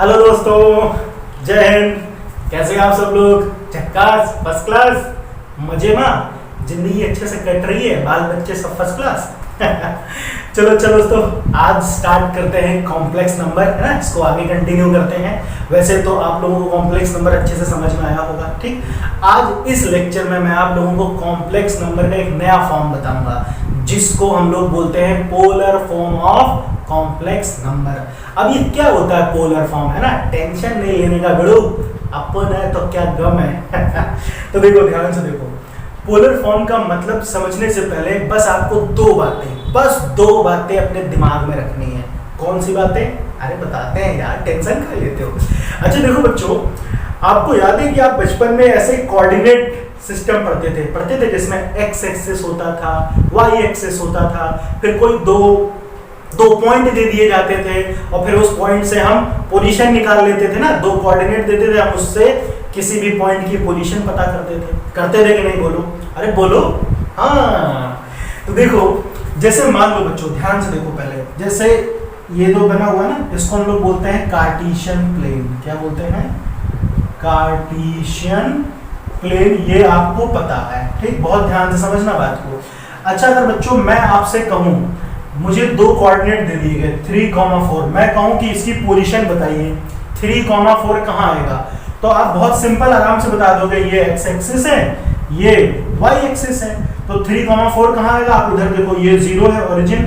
Hello दोस्तों, जय हिंद। कैसे हैं आप सब लोग? झक्कास, फर्स्ट क्लास, मजे में, जिंदगी अच्छे से कट रही है, बाल बच्चे सब फर्स्ट क्लास। चलो दोस्तों, आज स्टार्ट करते हैं कॉम्प्लेक्स नंबर, है ना। इसको आगे कंटिन्यू करते हैं। वैसे तो आप लोगों को कॉम्प्लेक्स नंबर अच्छे से समझ में आया होगा, ठीक। आज इस लेक्चर में मैं आप लोगों को कॉम्प्लेक्स नंबर का एक नया फॉर्म बताऊंगा, जिसको हम लोग बोलते हैं polar form of complex number. अब ये क्या होता है पोलर फॉर्म, है ना। टेंशन नहीं लेने का गुरु, अपन है तो क्या गम है। तो देखो, ध्यान से देखो, पोलर फॉर्म का मतलब समझने से पहले बस आपको दो बातें अपने दिमाग में रखनी है। कौन सी बातें? अरे बताते हैं यार, टेंशन खा लेते हो। अच्छा देखो बच्चों, आपको याद है कि आप बचपन में ऐसे कोऑर्डिनेट सिस्टम पढ़ते थे जिसमें एक्स एक्सिस होता था, वाई एक्सिस होता था, फिर कोई दो पॉइंट दे दिए जाते थे और फिर उस पॉइंट से हम पोजीशन निकाल लेते थे ना। दो कोऑर्डिनेट देते थे, हम उससे किसी भी पॉइंट की पोजीशन पता करते थे कि नहीं? बोलो, अरे बोलो। हाँ, तो देखो, जैसे मान लो बच्चों, ध्यान से देखो पहले, जैसे ये दो बना हुआ है ना, इसको हम लोग बोलते हैं कार्टेशियन प्लेन। क्या बोलते हैं? Cartesian plane. ये आपको पता है, ठीक। बहुत ध्यान से समझना बात को। अच्छा, अगर बच्चों मैं आपसे कहूं, मुझे दो कोऑर्डिनेट दे दिए गए 3,4, मैं कहूं कि इसकी पोजीशन बताइए, 3,4 कहाँ आएगा, तो आप बहुत सिंपल आराम से बता दोगे, ये एक्स एक्सिस है, ये वाई एक्सिस है, तो 3,4 कहाँ आएगा? आप इधर देखो, ये 0 है ओरिजिन,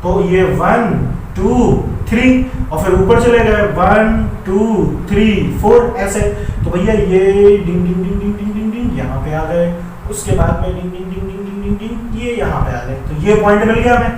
तो ये 1 2 3 और फिर ऊपर चले गए 1 2 3 4 ऐसे। तो भैया ये डिंग डिंग डिंग डिंग डिंग डिंग डिंग यहाँ पे आ गए, उसके बाद में डिंग डिंग डिंग डिंग डिंग डिंग ये यहाँ पे आ गए। तो ये पॉइंट मिल गया हमें,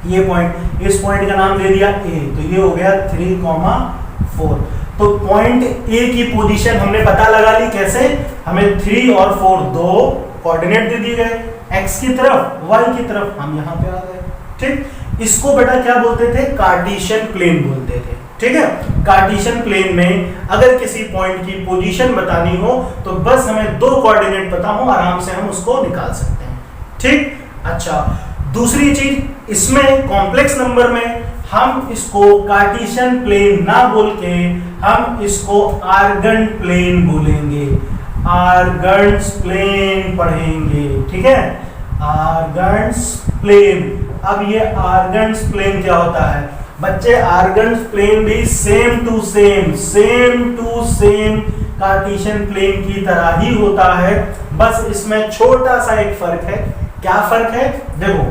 ये पॉइंट, इस पॉइंट का नाम दे दिया ए, तो ये हो गया 3,4। तो पॉइंट ए की पोजीशन हमने पता लगा ली। कैसे? हमें 3 और 4 दो कोऑर्डिनेट दे दिए गए, एक्स की तरफ, वाई की तरफ, हम यहाँ पे आ गए, ठीक। इसको बेटा क्या बोलते थे? कार्टेशियन प्लेन बोलते थे, ठीक है। कार्टेशियन प्लेन में अगर किसी पॉइंट की पोजीशन बतानी हो तो बस हमें दो कोऑर्डिनेट पता हो, आराम से हम उसको निकाल सकते हैं, ठीक। अच्छा, दूसरी चीज, इसमें कॉम्प्लेक्स नंबर में हम इसको कार्टेशियन प्लेन ना बोल के हम इसको आर्गन प्लेन बोलेंगे, आर्गन्स प्लेन पढ़ेंगे, ठीक है। Argand's plane. अब ये आर्गन्स प्लेन क्या होता है बच्चे? आर्गन्स प्लेन भी same to same Cartesian plane की तरह ही होता है, बस इसमें छोटा सा एक फर्क है। क्या फर्क है? देखो,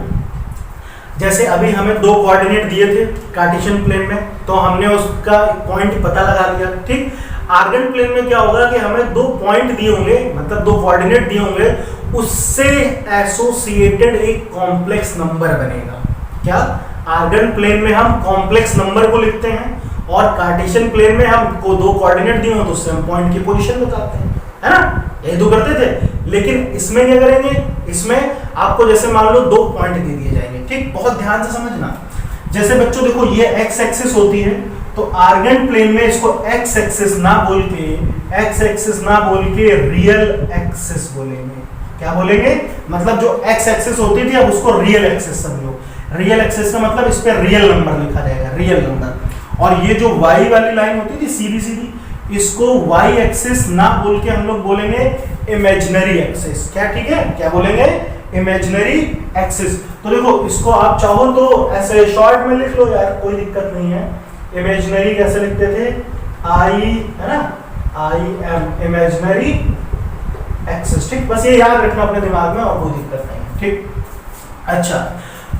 जैसे अभी हमें दो कोऑर्डिनेट दिए थे कार्टेशियन प्लेन में, तो हमने उसका पॉइंट पता लगा लिया, ठीक। आर्गन प्लेन में क्या होगा कि हमें दो पॉइंट दिए होंगे, मतलब दो कोऑर्डिनेट दिए होंगे, उससे एसोसिएटेड एक कॉम्प्लेक्स नंबर बनेगा। क्या? आर्गन प्लेन में हम कॉम्प्लेक्स नंबर को लिखते हैं और कार्टेशियन प्लेन में हमको दो कोऑर्डिनेट दिए हो तो उससे हम पॉइंट की पोजीशन बताते हैं, है ना। यही तो करते थे। लेकिन इसमें क्या करेंगे? इसमें आपको जैसे मान लो दो पॉइंट दे दिए जाएंगे, ठीक। बहुत ध्यान से समझना। जैसे बच्चों देखो, ये एक्स एक्सिस होती है, तो आर्गन प्लेन में इसको एक्स एक्सिस ना बोल के रियल एक्सिस बोलेंगे। क्या बोलेंगे? मतलब जो एक्स एक्सिस होती थी, अब उसको रियल एक्सिस समझो। रियल एक्सिस का मतलब इस पे रियल नंबर लिखा जाएगा, रियल नंबर। और ये जो वाई वाली लाइन होती थी सीधी, इसको वाई एक्सिस ना बोल के हम लोग बोलेंगे इमेजिनरी एक्सिस। क्या? ठीक है, क्या बोलेंगे? Imaginary axis. तो देखो, इसको आप चाहो तो ऐसे शॉर्ट में लिख लो यार, कोई दिक्कत नहीं है। इमेजिनरी कैसे लिखते थे? आई, है ना, IM, इमेजिनरी एक्सिस, ठीक। बस ये याद रखना अपने दिमाग में और कोई दिक्कत नहीं है, ठीक। अच्छा,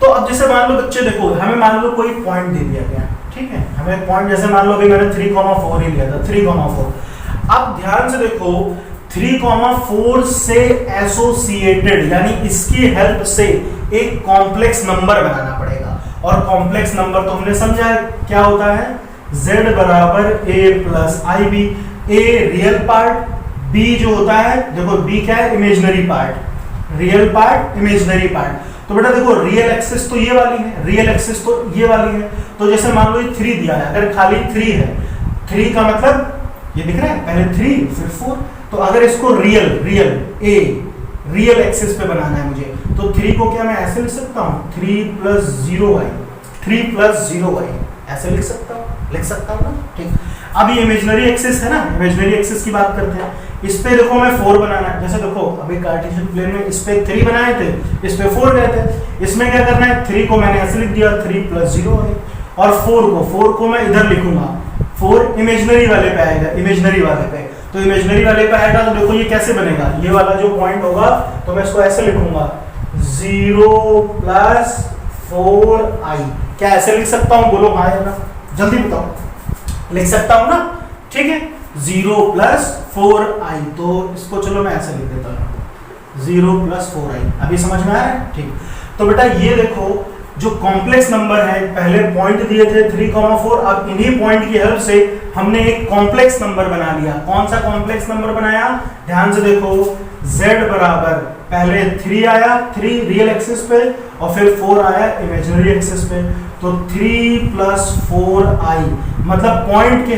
तो अब जैसे मान लो बच्चे देखो, हमें मान लो कोई पॉइंट दे दिया गया, ठीक है। हमें पॉइंट जैसे मान लो कि मैंने 3,4 ही लिया था, 3,4। अब ध्यान से देखो, 3,4 से एसोसिएटेड, यानी इसकी हेल्प से एक कॉम्प्लेक्स नंबर बनाना पड़ेगा। और कॉम्प्लेक्स नंबर तो हमने समझा है क्या होता है? Z बराबर A plus IB। A real part, B जो होता है, देखो B क्या है? Imaginary part, real part, imaginary part. तो बेटा देखो, रियल एक्सिस तो ये वाली है, रियल एक्सिस तो ये वाली है। तो जैसे मान लो ये 3 दिया है, अगर खाली 3 है, 3 का मतलब ये दिख रहा है, पहले 3 फिर 4। तो अगर इसको रियल एक्सिस पे बनाना है मुझे, तो 3 को क्या मैं ऐसे लिख सकता हूँ? 3 + 0y, 3 + 0y ऐसे लिख सकता हूँ ना, ठीक। अब ये इमेजिनरी एक्सिस है ना, इमेजिनरी एक्सिस की बात करते हैं। इस पे देखो मैं 4 बनाना है, जैसे देखो अभी कार्टेशियन प्लेन में इस पे 3 बनाए थे, इस पे 4 गए थे। इसमें क्या करना है, 3 को मैंने ऐसे लिख दिया 3 + 0 है, और 4 को मैं इधर लिखूंगा, 4 इमेजिनरी वाले पे आएगा, इमेजिनरी वाले पे। तो इमेजिनरी वाले पे आएगा तो देखो ये कैसे बनेगा, ये वाला जो पॉइंट होगा तो मैं इसको ऐसे लिखूंगा 0 + 4i। क्या ऐसे लिख सकता हूँ, बोलो हाँ या ना, जल्दी बताओ, लिख सकता हूँ ना, ठीक है। 0 + 4i, तो इसको चलो मैं ऐसे लिख देता हूँ 0 + 4i। अभी समझ में आ रहा है, ठीक। तो बेटा ये देखो जो कॉम्प्लेक्स नंबर है, पहले पॉइंट दिए थे 3, 4, अब इन्हीं पॉइंट की हेल्प से हमने एक कॉम्प्लेक्स नंबर बना लिया। कौन सा कॉम्प्लेक्स नंबर बनाया, ध्यान से देखो, z बराबर पहले 3 आया, 3 रियल एक्सिस पे, और फिर 4 आया इमेजिनरी एक्सिस पे। तो 3 + 4i, मतलब पॉइंट की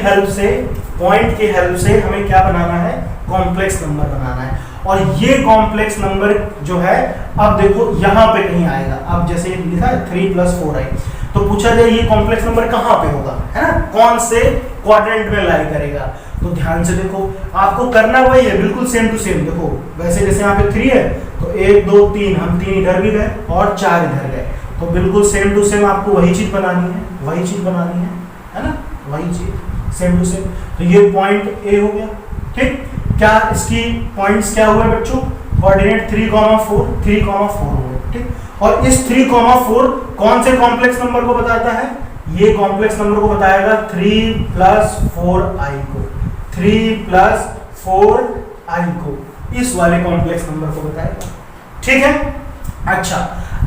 हेल्प से हमें क्या बनाना है, कॉम्प्लेक्स नंबर बनाना है। और ये कॉम्प्लेक्स नंबर जो है, अब देखो यहाँ पे कहीं आएगा। अब जैसे लिखा है 3 + 4i, तो पूछा जाए ये कॉम्प्लेक्स नंबर कहाँ पे होगा, है ना, कौन से क्वाड्रेंट में लाई करेगा। तो ध्यान से देखो, आपको करना वही है, बिल्कुल सेम टू सेम। देखो वैसे जैसे यहाँ पे 3 है, तो 1 2 3, हम 3 इधर भी गए और 4 इधर गए, तो बिल्कुल सेम टू सेम आपको वही चीज बनानी है ना, वही चीज सेम टू सेम। तो ये पॉइंट ए हो गया, ठीक। क्या इसकी पॉइंट्स क्या हुए बच्चों, कोऑर्डिनेट 3, 4 हो गए, ठीक। और इस 3, 4 कौन से कॉम्प्लेक्स नंबर को बताता है, ये कॉम्प्लेक्स नंबर को बताएगा 3 + 4i को, 3 + 4i को, इस वाले कॉम्प्लेक्स नंबर को बताएगा, ठीक है। अच्छा,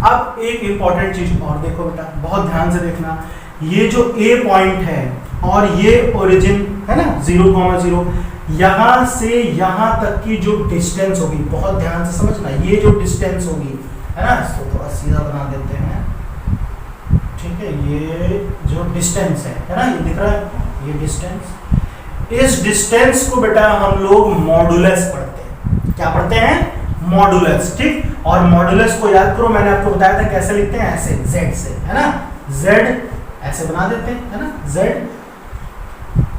अब एक इंपॉर्टेंट चीज और देखो बेटा, बहुत ध्यान से देखना, ये जो ए पॉइंट है और ये ओरिजिन है ना 0, 0, यहां से यहां तक की जो डिस्टेंस होगी, बहुत ध्यान से समझना, ये जो डिस्टेंस होगी, है ना, इसको थोड़ा सीधा बना देते हैं, ठीक है। ये जो डिस्टेंस है ना, ये दिख रहा है, ये डिस्टेंस, इस डिस्टेंस को बेटा हम लोग मॉडुलस पढ़ते हैं। क्या पढ़ते हैं, मॉडुलस, ठीक। और मॉडुलस को याद करो, मैंने आपको बताया था कैसे लिखते हैं, ऐसे z से, है ना, z ऐसे बना देते हैं, है ना, z,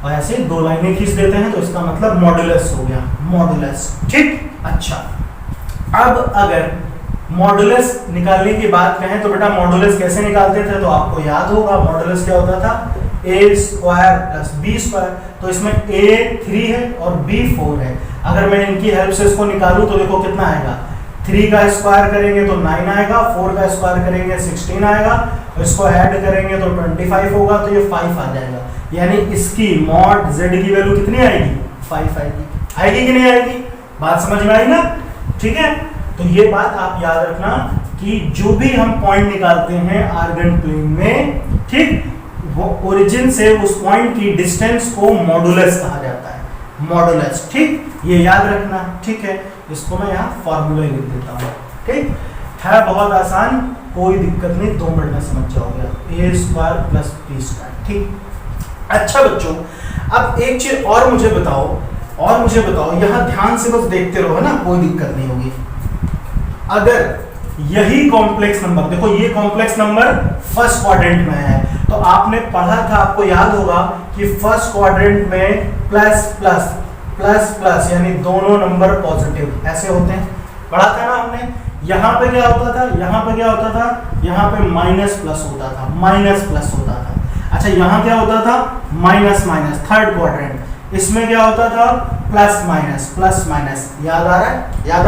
और ऐसे 2 लाइनें खींच देते हैं, तो इसका मतलब मॉडुलस हो गया, मॉडुलस, ठीक। अच्छा, अब अगर मॉडुलस निकालने की बात करें तो बेटा मॉडुलस कैसे निकालते थे, तो आपको याद होगा मॉडुलस क्या होता था, a² + b²। तो इसमें a 3 है और b 4 है। अगर मैं इनकी हेल्प से इसको निकालूं तो देखो कितना आएगा, 3 का स्क्वायर करेंगे तो 9 आएगा, 4 का स्क्वायर करेंगे 16 आएगा, इसको ऐड करेंगे तो 25 होगा, तो ये 5 आ जाएगा। यानी इसकी मॉड z की वैल्यू कितनी आएगी, 5 आएगी कि नहीं आएगी, बात समझ में आई ना, ठीक है। तो ये बात आप याद रखना कि जो भी हम पॉइंट निकालते हैं आर्गन प्लेन में, ठीक, वो ओरिजिन से उस पॉइंट की डिस्टेंस को मॉडुलस कहा जाता है, मॉडुलस, ठीक, ये याद रखना, ठीक है। इसको मैं यहाँ फॉर्मूला लिख देता हूँ, ठीक है, बहुत आसान, कोई दिक्कत नहीं, 2 मिनट में समझ जाओगे, a² + b², ठीक। अच्छा बच्चों, अब एक चीज और मुझे बताओ, यहाँ ध्यान से बस देखते रहो, है ना, कोई दिक्कत नहीं होगी। अगर यही कॉम्प्लेक्स नंबर, देखो ये कॉम्प्लेक्स नंबर फर्स्ट क्वाड्रेंट में है, तो आपने पढ़ा था, आपको याद होगा कि फर्स्ट क्वाड्रेंट में प्लस प्लस प्लस प्लस, यानी दोनों नंबर पॉजिटिव ऐसे होते हैं, पढ़ा था ना हमने। यहाँ पे क्या होता था, यहाँ पे माइनस प्लस होता था, अच्छा यहाँ क्या होता था, माइनस माइनस, थर्ड क्वाड्रेंट, इसमें क्या होता था, प्लस माइनस, याद आ रहा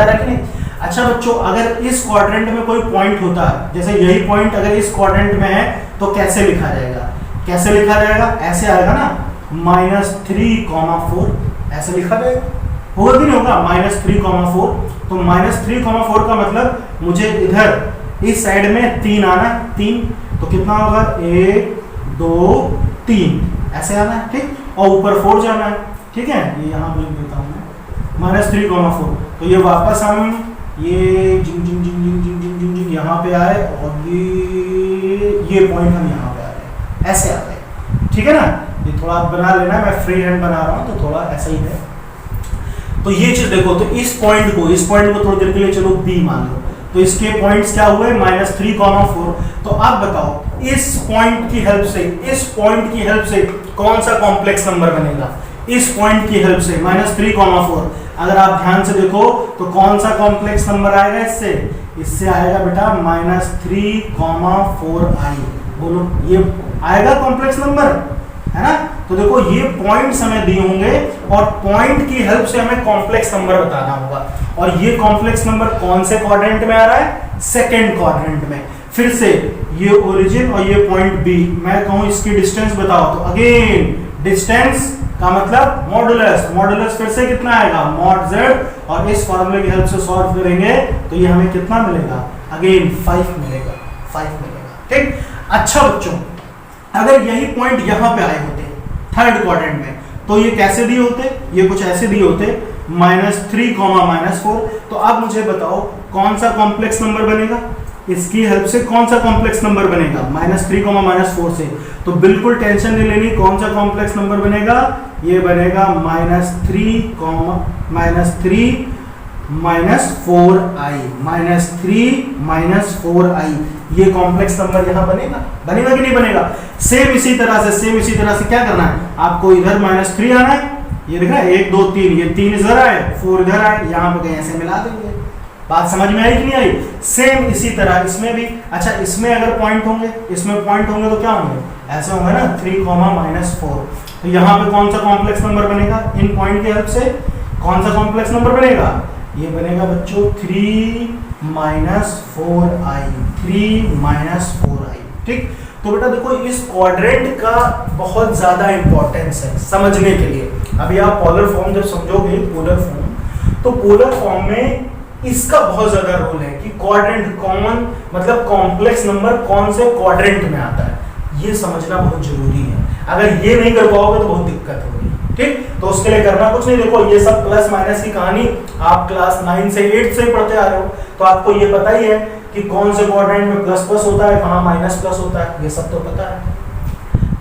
है कि नहीं। अच्छा बच्चों, अगर इस क्वाड्रेंट में कोई पॉइंट होता है, जैसे यही पॉइंट अगर इस क्वाड्रेंट में है, तो कैसे लिखा जाएगा, ऐसे आएगा ना, -3, 4 ऐसे लिखा जाएगा, होगा कि नहीं होगा, -3, 4। तो -3, 4 का मतलब मुझे इधर इस साइड में 3 आना, 3, तो कितना होगा, 1 2 3 ऐसे आना है, ठीक, और ऊपर 4 जाना है, ठीक है। ये यहाँ लिख देता हूँ मैं, -3, 4। तो ये वापस हम ये जिंग यहाँ पे आए, और ये पॉइंट हम यहाँ पे आ रहे, ऐसे आते हैं, ठीक है ना। ये थोड़ा आप बना लेना, मैं फ्री हैंड बना रहा हूँ तो थोड़ा ऐसा ही है। तो ये चीज देखो, तो इस पॉइंट को थोड़ी देर के लिए चलो B मान लो, तो इसके पॉइंट्स क्या हुए -3,4। तो आप बताओ इस पॉइंट की हेल्प से कौन सा कॉम्प्लेक्स नंबर बनेगा? इस पॉइंट की हेल्प से -3,4। अगर आप ध्यान से देखो तो कौन सा कॉम्प्लेक्स नंबर आएगा इससे आएगा बेटा -3,4i। बोलो ये आएगा कॉम्प्लेक्स नंबर, है ना? तो देखो ये पॉइंट्स हमें दिए होंगे और पॉइंट की हेल्प से हमें कॉम्प्लेक्स नंबर बताना होगा। और ये कॉम्प्लेक्स नंबर कौन से क्वाड्रेंट में आ रहा है? सेकंड क्वाड्रेंट में। फिर से ये ओरिजिन और ये पॉइंट बी, मैं कहूं इसकी डिस्टेंस बताओ, तो अगेन डिस्टेंस का मतलब मॉडुलस फिर से कितना आएगा? मॉड z, और इस फॉर्मूले की हेल्प से सॉल्व करेंगे तो ये हमें कितना मिलेगा? अगेन 5 मिलेगा। ठीक। अच्छा बच्चों, अगर यही पॉइंट यहां पे आए होते थर्ड क्वाड्रेंट में तो ये कैसे दिए होते? ये कुछ ऐसे दिए होते -3, -4। तो अब मुझे बताओ कौन सा कॉम्प्लेक्स नंबर बनेगा? इसकी हेल्प से कौन सा कॉम्प्लेक्स नंबर बनेगा? -3, -4 से। तो बिल्कुल टेंशन नहीं लेनी, कौन सा कॉम्प्लेक्स नंबर बनेगा? ये बनेगा -3 -4i। ये कॉम्प्लेक्स नंबर यहाँ बनेगा कि नहीं बनेगा? सेम इसी तरह से क्या करना है आपको? इधर -3 आना है, ये दिख रहा है 1 2 3, ये 3 इधर आए 4 इधर आए, यहाँ पे कहीं ऐसे मिला देंगे। बात समझ में आई कि नहीं आई? सेम इसी तरह इसमें भी। अच्छा इसमें अगर पॉइंट होंगे, तो क्या होंगे? ऐसे होंगे ना 3, -4। तो यहाँ पे कौन सा कॉम्प्लेक्स नंबर बनेगा? इन पॉइंट की हेल्प से कौन सा कॉम्प्लेक्स नंबर बनेगा? ये बनेगा बच्चों 3 -4i। ठीक। तो बेटा देखो इस क्वाड्रेंट का बहुत ज्यादा इंपॉर्टेंस है समझने के लिए। अभी आप पोलर फॉर्म जब समझोगे, तो पोलर फॉर्म में इसका बहुत ज्यादा रोल है कि क्वाड्रेंट कौन, मतलब कॉम्प्लेक्स नंबर कौन से क्वाड्रेंट में आता है, ये समझना बहुत जरूरी है। अगर ये नहीं कर पाओगे तो बहुत दिक्कत होगी। ठीक। तो उसके लिए करना कुछ नहीं, देखो ये सब प्लस माइनस की कहानी आप क्लास 9 से 8 से पढ़ते आ रहे हो, तो आपको ये पता ही है कि कौन से क्वाड्रेंट में प्लस होता है, कहाँ माइनस होता है, ये सब तो पता है।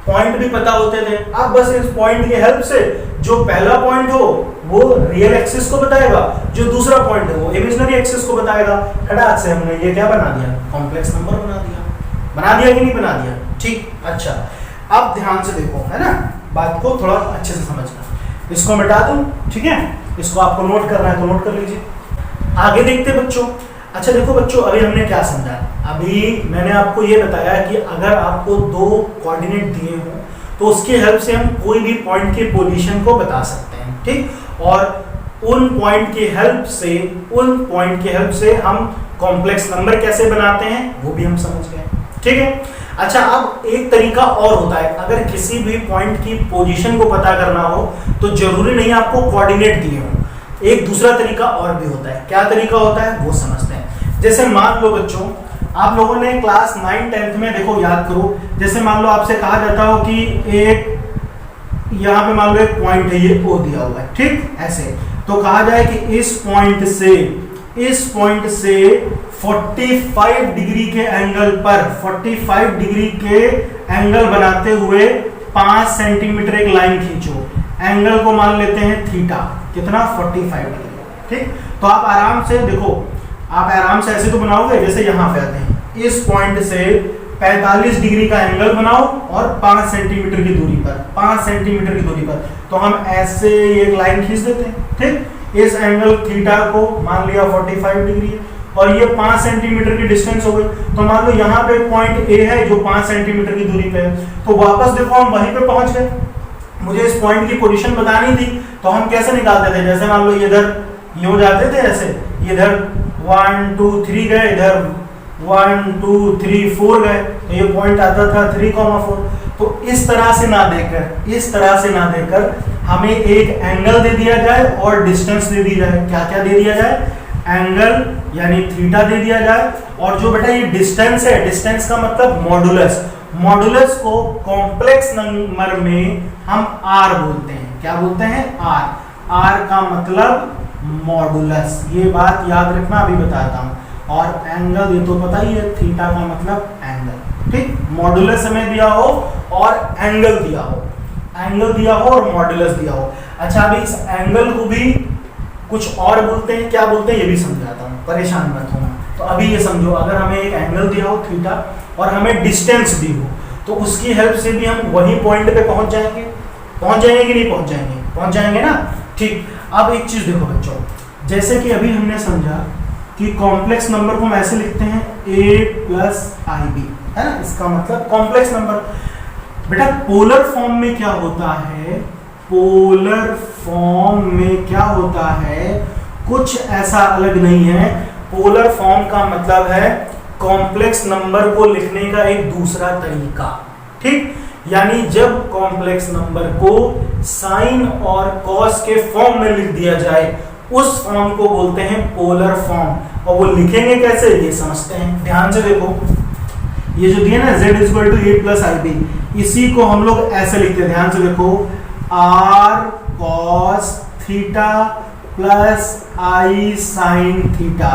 पॉइंट भी पता होते थे। अब बस इस पॉइंट की हेल्प से जो पहला पॉइंट हो वो रियल एक्सिस को बताएगा, जो दूसरा पॉइंट है वो इमेजिनरी एक्सिस को बताएगा। खटाक से हमने ये क्या बना दिया? कॉम्प्लेक्स नंबर बना दिया कि नहीं बना दिया? ठीक। अच्छा अब ध्यान से देखो, है ना, बात को थोड़ा अच्छे से समझना। इसको मिटा दूं, ठीक है? इसको आपको नोट करना है तो नोट कर लीजिए। आगे देखते बच्चों। अच्छा देखो बच्चों, अभी हमने क्या समझा? अभी मैंने आपको ये बताया कि अगर आपको 2 कोऑर्डिनेट दिए हो तो उसकी हेल्प से हम कोई भी पॉइंट की पोजीशन को बता सकते हैं। ठीक। और उन पॉइंट की हेल्प से हम कॉम्प्लेक्स नंबर कैसे बनाते हैं वो भी हम समझ गए। ठीक है। अच्छा अब एक तरीका और होता है, अगर किसी भी पॉइंट की पोजीशन को पता करना हो तो जरूरी नहीं आपको कोऑर्डिनेट दिए हो, एक दूसरा तरीका और भी होता है। क्या तरीका होता है वो समझते हैं। जैसे मान लो बच्चों, आप लोगों ने क्लास 9 10th में देखो, याद करो, जैसे मान लो आपसे कहा जाता हो कि एक यहाँ पे मान लो एक पॉइंट है, ये O दिया हुआ है, ठीक, ऐसे तो कहा जाए कि इस पॉइंट से 45 डिग्री के एंगल पर 45 डिग्री के एंगल बनाते हुए 5 सेंटीमीटर एक लाइन खींचो। एंगल को मान लेते हैं थीटा, कितना? 45 डिग्री। ठीक। तो आप आराम से देखो, आप आराम से ऐसे तो बनाओगे, जैसे यहाँ पे आते हैं, इस पॉइंट से 45 डिग्री का एंगल बनाओ और 5 सेंटीमीटर की दूरी पर, तो हम ऐसे एक लाइन खींच देते हैं। ठीक। इस एंगल थीटा को मान लिया 45 डिग्री और ये 5 सेंटीमीटर की डिस्टेंस हो गई। तो मान लो यहाँ पे पॉइंट ए है जो 5 सेंटीमीटर की दूरी पे है, तो वापस देखो हम वहीं पे पहुंच गए। मुझे इस पॉइंट की पोजीशन बतानी थी तो हम कैसे निकालते थे? जैसे मान लो इधर यूं जाते थे, ऐसे इधर 1 2 3 गए, इधर 1 2 3 4 गए, तो ये पॉइंट आता था 3,4। तो इस तरह से ना देकर हमें एक एंगल दे दिया जाए और डिस्टेंस दे दी जाए। क्या क्या दे दिया जाए? एंगल यानी थीटा दे दिया जाए, और जो बेटा ये डिस्टेंस है, डिस्टेंस का मतलब मॉडुलस को कॉम्प्लेक्स नंबर में हम आर बोलते हैं। क्या बोलते हैं? आर का मतलब मॉडुलस। ये बात याद रखना, अभी बताता हूँ। और एंगल ये तो पता ही है, थीटा का मतलब एंगल। ठीक। मॉडुलस हमें दिया हो और एंगल दिया हो और मॉडुलस दिया हो। अच्छा अभी इस एंगल को भी कुछ और बोलते हैं, क्या बोलते हैं ये भी समझाता हूँ, परेशान मत होना। तो तो अभी ये समझो, अगर हमें एक एंगल दिया हो थीटा और हमें डिस्टेंस दी हो, तो उसकी हेल्प से भी हम वही पॉइंट पे पहुंच जाएंगे कि नहीं पहुंच जाएंगे? पहुंच जाएंगे ना। ठीक, अब एक चीज देखो बच्चों, जैसे कि अभी हमने समझा कि कॉम्प्लेक्स नंबर को हम ऐसे लिखते हैं a प्लस आई बी, है ना, इसका मतलब कॉम्प्लेक्स नंबर। बेटा पोलर फॉर्म में क्या होता है? पोलर फॉर्म में क्या होता है? कुछ ऐसा अलग नहीं है। पोलर फॉर्म का मतलब है कॉम्प्लेक्स नंबर को लिखने का एक दूसरा तरीका। ठीक, यानी जब कॉम्प्लेक्स नंबर को साइन और कॉस के फॉर्म में लिख दिया जाए, उस फॉर्म को बोलते हैं पोलर फॉर्म। और वो लिखेंगे कैसे, ये समझते हैं। ध्यान से देखो, ये जो दिया ना z = a plus i b, इसी को हम लोग ऐसे लिखते हैं। ध्यान से देखो, r cos theta plus i sin theta.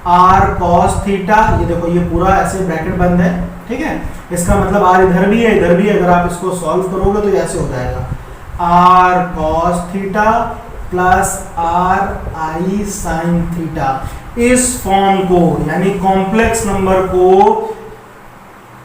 r cos theta, ये देखो ये पूरा ऐसे ब्रैकेट बंद है, ठीक है। इसका मतलब r इधर भी है, इधर भी। अगर आप इसको सॉल्व करोगे तो ऐसे हो जाएगा, r cos theta plus r i sin theta. इस फॉर्म को यानी कॉम्प्लेक्स नंबर को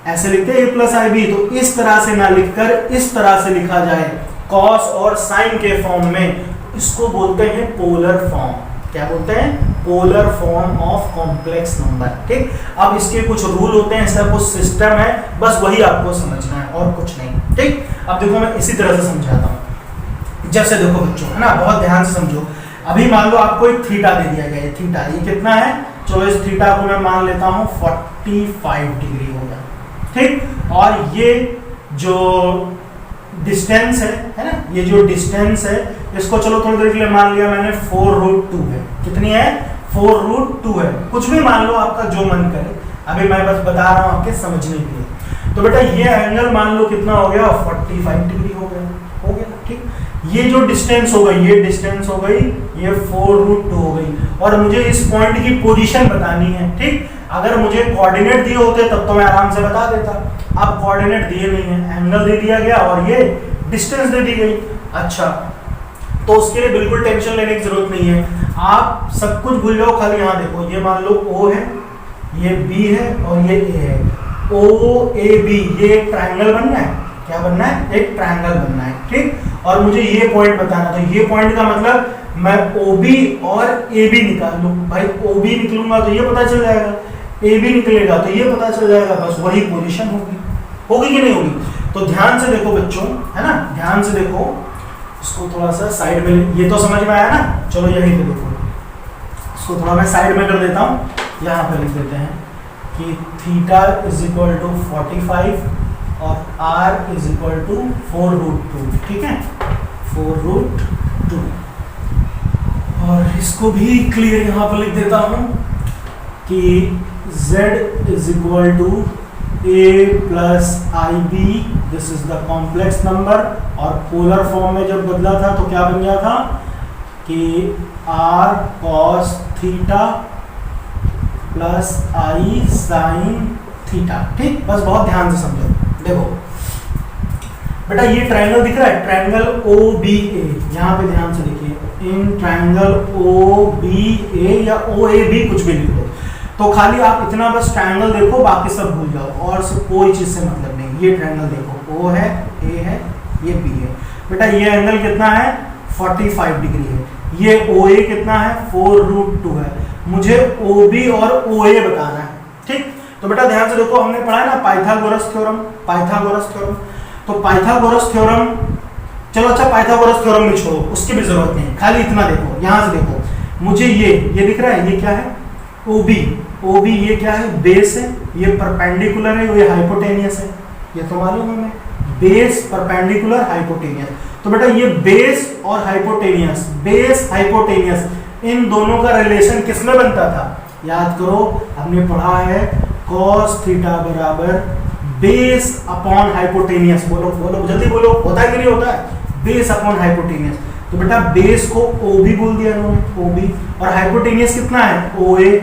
ऐसे लिखते हैं a प्लस आई बी, तो इस तरह से ना लिखकर इस तरह से लिखा जाए कॉस और साइन के फॉर्म में, इसको बोलते हैं पोलर फॉर्म। क्या बोलते हैं? Polar form of complex number. ठीक, अब इसके कुछ रूल होते हैं, इसका कुछ सिस्टम है, बस वही आपको समझना है और कुछ नहीं। ठीक, अब देखो मैं इसी तरह से समझाता हूँ। जैसे देखो बच्चों, है ना, बहुत ध्यान से समझो। अभी मान लो आपको एक थीटा दे दिया गया है, थीटा ये कितना है? चलो इस थीटा को मैं मान लेता हूँ 45 डिग्री हो गया। ठीक, और ये जो डिस्टेंस है ना, ये जो डिस्टेंस है, इसको चलो थोड़ी देर के लिए मान लिया मैंने 4√2 है। कितनी है? 4√2 है। कुछ भी मान लो, आपका जो मन करे, अभी मैं बस बता रहा हूँ आपके समझने के लिए। तो बेटा ये एंगल मान लो कितना हो गया? 45 डिग्री हो गया। ठीक, ये जो डिस्टेंस हो गई, ये डिस्टेंस हो गई, ये 4√2 हो गई, और मुझे इस पॉइंट की पोजीशन बतानी है। ठीक, अगर मुझे कोऑर्डिनेट दिए होते तब तो मैं आराम से बता देता। अब कोऑर्डिनेट दिए नहीं है, एंगल दे दिया गया और ये डिस्टेंस दे दी गई। अच्छा, तो उसके लिए बिल्कुल टेंशन लेने की जरूरत नहीं है, आप सब कुछ भूल जाओ। खाली यहाँ देखो, ये मान लो O है, ये B है और ये A है। OAB, ये एक ट्रायंगल बनना है। क्या बनना है? एक ट्रायंगल बनना है। ठीक, और मुझे ये पॉइंट बताना, तो ये पॉइंट का मतलब मैं OB और AB निकाल लूं। भाई OB निकलूंगा तो ये पता चल जाएगा, AB निकलेगा तो ये पता चल जाएगा, बस वही पोजीशन होगी कि नहीं होगी? तो ध्यान से देखो बच्चों, है ना, ध्यान से देखो, इसको थोड़ा सा साइड में, ये तो समझ में आया ना। चलो यहीं पे देखो, इसको थोड़ा मैं साइड में कर देता हूँ, यहाँ पे लिख देते हैं कि थीटा = 45 और r = 4√2। ठीक है, 4√2। और इसको भी क्लियर यहाँ पर लिख देता हूँ कि z = a plus i b, this is the complex number. और पोलर फॉर्म में जब बदला था तो क्या बन गया था कि r cos theta plus i sin theta. ठीक, बस बहुत ध्यान से समझो। देखो बेटा, ये ट्रायंगल दिख रहा है, ट्रायंगल OBA, यहाँ पे ध्यान से देखिए, इन ट्रायंगल OBA या OAB कुछ भी लिख दो, तो खाली आप इतना बस ट्रायंगल देखो, बाकी सब भूल जाओ और सब कोई चीज से मतलब नहीं। ये ट्रायंगल देखो, O है, A है, ये B है। बेटा ये एंगल कितना है? 45 डिग्री है। ये OA कितना है? 4√2 है। मुझे OB और OA बताना है। ठीक, तो बेटा ध्यान से देखो, हमने पढ़ा है ना पाइथागोरस थ्योरम। तो पाइथागोरस थ्योरम, चलो अच्छा पाइथागोरस थ्योरम में छोड़ो, उसकी भी जरूरत नहीं, खाली इतना देखो। यहां से देखो, मुझे ये दिख रहा है, ये क्या है? OB, ये क्या है? बेस है, ये परपेंडिकुलर है, ये हाइपोटेनियस है। ये तो मालूम है हमें, बेस, परपेंडिकुलर, हाइपोटेनियस। तो बेटा ये बेस और हाइपोटेनियस, इन दोनों का रिलेशन किसमें बनता था? याद करो, हमने पढ़ा है cos थीटा बराबर बेस अपॉन हाइपोटेनियस। बोलो जल्दी बोलो, होता है कि नहीं होता है? Base upon hypotenuse. तो बेटा बेस को OB बोल दिया इन्होंने, OB, और हाइपोटेनियस कितना है? OA।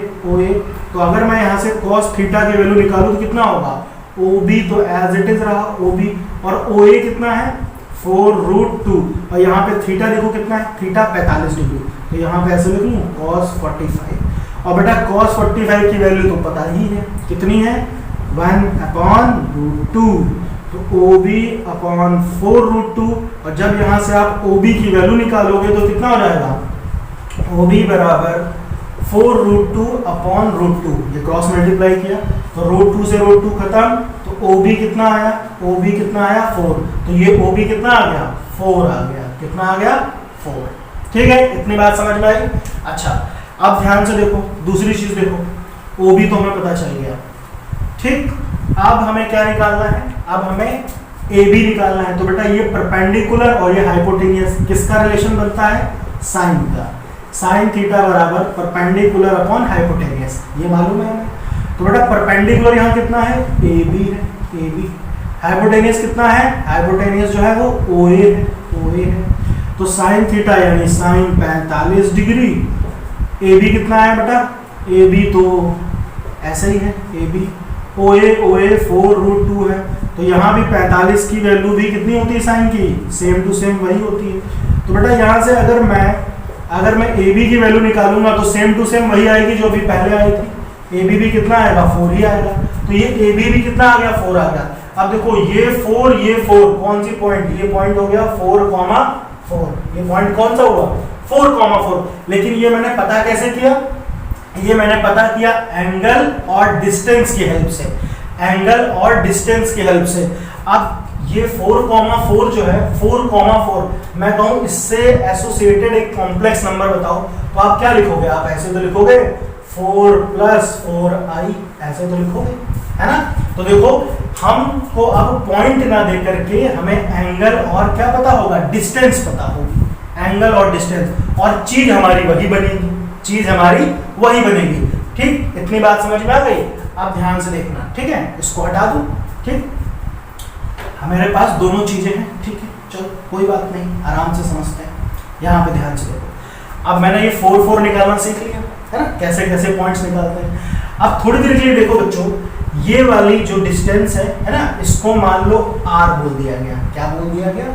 तो अगर मैं यहाँ से cos थीटा की वैल्यू निकालूं तो कितना होगा? OB तो एज इट इज रहा OB, और OA कितना है? 4√2, और यहाँ पे थीटा देखो कितना है? थीटा 45 डिग्री, तो यहाँ पे ऐसे लिख लूँ cos 45। और बेटा cos 45 की वैल्यू तो पता ही है कितनी है, 1/√2, तो OB अपॉन 4√2, और जब यहाँ से आप OB की वैल्यू निकालोगे तो कितना हो जाएगा, OB बराबर 4√2 अपॉन √2, ये क्रॉस मल्टीप्लाई किया तो √2 से √2 खत्म, तो OB कितना आया, OB कितना आया 4, तो ये OB कितना आ गया 4 आ गया, कितना आ गया 4। ठीक है, इतनी बात समझ में आई। अच्छा अब ध्यान से देखो, दूसरी चीज देखो, OB तो हमें पता चल गया, ठीक, अब हमें क्या निकालना है, अब हमें AB निकालना है। तो बेटा ये परपेंडिकुलर और ये हाइपोटेनियस किसका रिलेशन बनता है, साइन का, साइन थीटा बराबर परपेंडिकुलर अपॉन हाइपोटेनियस, ये मालूम है हमें। तो बेटा परपेंडिकुलर यहाँ कितना है, AB है, AB, हाइपोटेनियस कितना है, हाइपोटेनियस जो है वो OA है, OA है, तो साइन थीटा यानी साइन 45 डिग्री, AB कितना है बेटा, AB तो ऐसे ही है, AB, OA 4√2 है, तो यहाँ भी 45 की वैल्यू भी कितनी होती है साइन की, सेम टू सेम वही होती है। तो बेटा यहाँ से अगर मैं AB की वैल्यू निकालूंगा तो सेम टू सेम वही आएगी जो अभी पहले आई थी, AB भी कितना आएगा 4 ही आएगा, तो ये AB भी कितना आ गया 4 आ गया। अब देखो ये 4 कौन सी पॉइंट, ये पॉइंट हो गया 4,4, ये पॉइंट कौन सा हुआ 4,4, लेकिन ये मैंने पता कैसे किया, ये मैंने पता किया एंगल और डिस्टेंस की हेल्प से, एंगल और डिस्टेंस की हेल्प से। अब ये 4,4 जो है 4,4 मैं कहूं इससे एसोसिएटेड एक कॉम्प्लेक्स नंबर बताओ, तो आप क्या लिखोगे, आप ऐसे तो लिखोगे 4 + 4i, ऐसे तो लिखोगे, है ना। तो देखो हमको अब पॉइंट ना दे करके हमें एंगल और क्या पता होगा, डिस्टेंस पता होगी, एंगल और डिस्टेंस, और चीज हमारी वही बनेगी, चीज हमारी वही बनेगी। ठीक, इतनी बात समझ में आ गई। अब ध्यान से देखना, ठीक है, इसको हटा दो, ठीक, हमारे पास दोनों चीजें हैं, ठीक है, चलो कोई बात नहीं, आराम से समझते हैं। यहाँ पे ध्यान से देखो, अब मैंने ये 4 निकालना सीख लिया है ना, कैसे कैसे पॉइंट्स निकालते हैं। अब थोड़ी देर के लिए देखो बच्चों, ये वाली जो डिस्टेंस है ना, इसको मान लो r बोल दिया गया, क्या बोल दिया गया,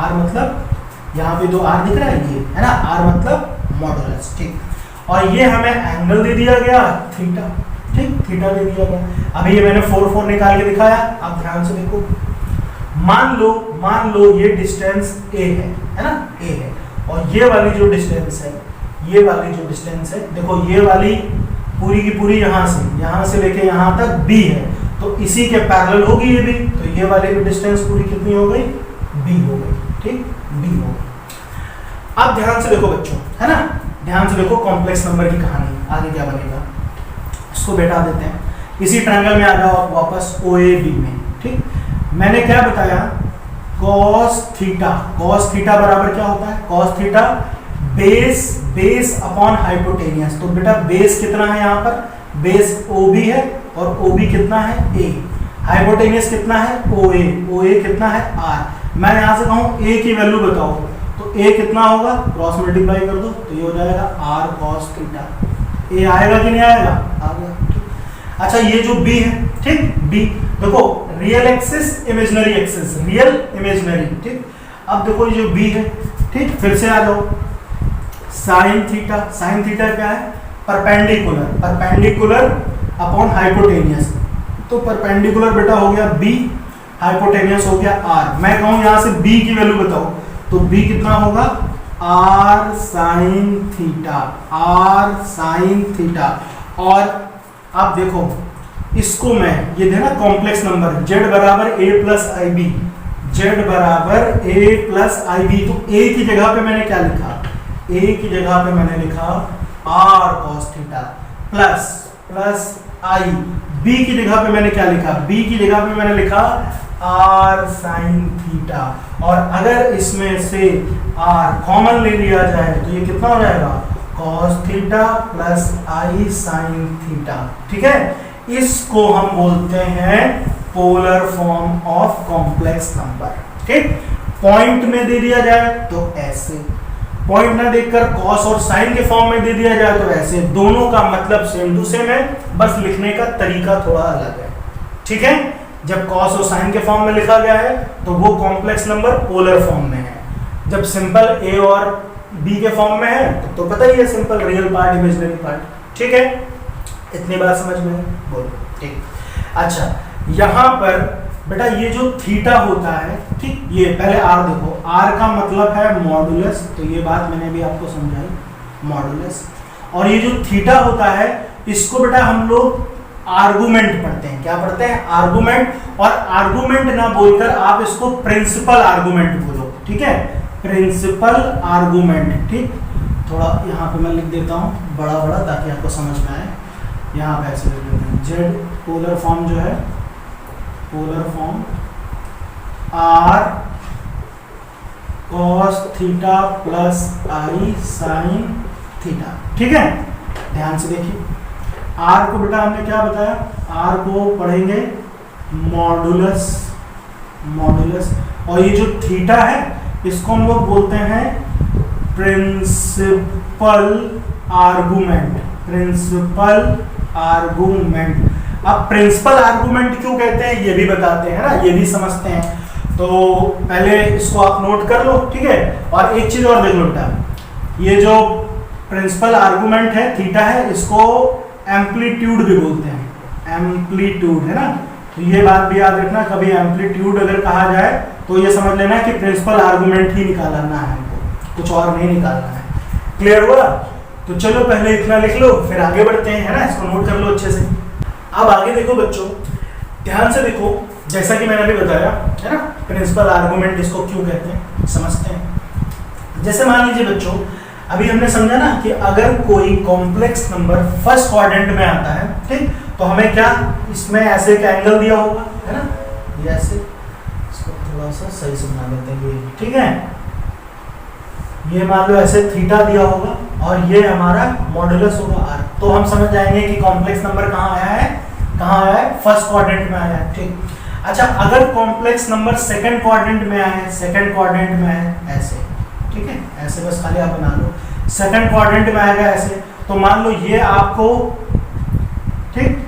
r मतलब यहाँ पे जो r दिख रहा है ये है ना, r मतलब मॉडुलस, ठीक, और ये हमें एंगल दे दिया गया थीटा, ठीक, थीटा दे दिया गया। अभी ये मैंने 4 निकाल के दिखाया, अब ध्यान से देखो, मान लो ये डिस्टेंस a है ना, a है, और ये वाली जो डिस्टेंस है, ये वाली जो डिस्टेंस है, देखो ये वाली पूरी की पूरी यहाँ से लेके यहाँ तक b है, तो इसी के पैरेलल होगी ये भी, तो ये वाली भी डिस्टेंस पूरी कितनी हो गई, b हो गई, ठीक, b हो गई। अब ध्यान से देखो बच्चों, है ना, ध्यान से देखो कॉम्प्लेक्स नंबर की कहानी, आगे क्या बनेगा, इसको बैठा देते हैं, इसी ट्रायंगल में आ जाओ आप वापस OAB में, ठीक, मैंने क्या बताया, cos थीटा बराबर क्या होता है, cos theta base upon hypotenuse. तो बेटा बेस कितना है, यहाँ पर बेस OB है और OB कितना है A, हाइपोटेनियस कितना है OA कितना है R। मैं यहाँ से कहूँ A की वैल्यू बताओ, तो A कितना होगा, क्रॉस मल्टीप्लाई कर दो तो ये हो जाएगा R cos थीटा, A आएगा कि नहीं आएगा, आ गया। अच्छा ये जो B है, ठीक, B देखो real axis imaginary axis, real imaginary, ठीक। अब देखो ये जो B है, ठीक, फिर से आ जाओ, साइन थीटा क्या है, परपेंडिकुलर अपॉन हाइपोटेनियस, तो परपेंडिकुलर बेटा हो गया B, हाइपोटेनियस हो गया R। मैं कहूँ यहाँ से B की वैल्यू बताओ, तो B कितना होगा, R sin थीटा। और आप देखो इसको मैं ये देना कॉम्प्लेक्स नंबर, Z बराबर A प्लस IB, तो A की जगह पे मैंने क्या लिखा, A की जगह पे मैंने लिखा R cos theta plus I, B की जगह पे मैंने क्या लिखा, B की जगह पे मैंने लिखा R sin थीटा, और अगर इसमें से R कॉमन ले लिया जाए तो ये कितना हो जाएगा, cos theta plus I sin theta, ठीक है। इसको हम बोलते हैं polar form of complex number, ठीक। पॉइंट में दे दिया जाए तो ऐसे, पॉइंट ना देखकर कॉस और साइन के फॉर्म में दे दिया जाए तो ऐसे, दोनों का मतलब सेम टू सेम है, बस लिखने का तरीका थोड़ा अलग है, ठीक है। जब कॉस और साइन के फॉर्म में लिखा गया है तो वो कॉम्प्लेक्स नंबर पोलर फॉर्म में है, जब सिंपल A और B के फॉर्म में है तो पता ही है, simple real part imaginary part, ठीक है, इतनी बात समझ में बोलो, ठीक। अच्छा, यहाँ पर बेटा ये जो थीटा होता है, ठीक, ये पहले आर देखो, आर का मतलब है मॉडुलस, तो ये बात मैंने भी आपको समझाई, मॉडुलस। और ये जो थीटा होता है इसको बेटा हम लोग आर्गुमेंट पढ़ते हैं, क्या पढ़ते हैं, आर्गुमेंट। और आर्गुमेंट ना बोलकर आप इसको प्रिंसिपल आर्गुमेंट बोलो, ठीक है, प्रिंसिपल आर्गुमेंट, ठीक। थोड़ा यहाँ पे मैं लिख देता हूँ बड़ा बड़ा ताकि आपको समझ में आए। यहाँ पे ऐसे लिख देते हैं, जेड पोलर फॉर्म जो है, polar form r cos theta plus i sine theta, ठीक है। ध्यान से देखिए, आर को बेटा हमने क्या बताया, आर को पढ़ेंगे मॉडुलस, मॉडुलस। और ये जो थीटा है इसको हम लोग बोलते हैं प्रिंसिपल आर्गुमेंट, प्रिंसिपल आर्गुमेंट। अब प्रिंसिपल आर्गुमेंट क्यों कहते हैं ये भी बताते हैं ना, ये भी समझते हैं। तो पहले इसको आप नोट कर लो, ठीक है। और एक चीज और देख लो बेटा, ये जो प्रिंसिपल आर्गुमेंट है थीटा है, इसको एम्पलीट्यूड भी बोलते हैं, एम्पलीट्यूड है ना। तो ये बात भी याद रखना, कभी एम्पलीट्यूड अगर कहा जाए तो ये समझ लेना कि प्रिंसिपल आर्गुमेंट ही निकालना है हमको, कुछ और नहीं निकालना है। क्लियर हुआ? तो चलो पहले इतना लिख लो, फिर आगे बढ़ते हैं, है ना। इसको नोट कर लो अच्छे से। अब आगे देखो बच्चों, ध्यान से देखो, जैसा कि मैंने अभी बताया है ना, प्रिंसिपल आर्गुमेंट इसको क्यों कहते हैं समझते हैं। जैसे मान लीजिए बच्चों, अभी हमने समझा ना कि अगर कोई कॉम्प्लेक्स नंबर फर्स्ट क्वाड्रेंट में आता है, ठीक, तो हमें क्या इसमें ऐसे एक एंगल दिया होगा, है ना, ये ऐसे, इसको थोड़ा सा सही से बना देते हैं, ये ठीक है। ये मान लो ऐसे थीटा दिया होगा और ये हमारा मॉडुलस होगा आर। तो हम समझ जाएंगे कि कॉम्प्लेक्स नंबर कहाँ आया है, कहाँ आया है, फर्स्ट क्वाड्रेंट में आया है, ठीक। अच्छा, अगर कॉम्प्लेक्स नंबर सेकंड क्वाड्रेंट में आया है, सेकंड क्वाड्रेंट में आया है ऐसे, ठीक है, ऐसे बस खाली आप बना लो, सेकंड क्वाड्रेंट में आएगा ऐसे, तो मान लो ये आपको, ठीक,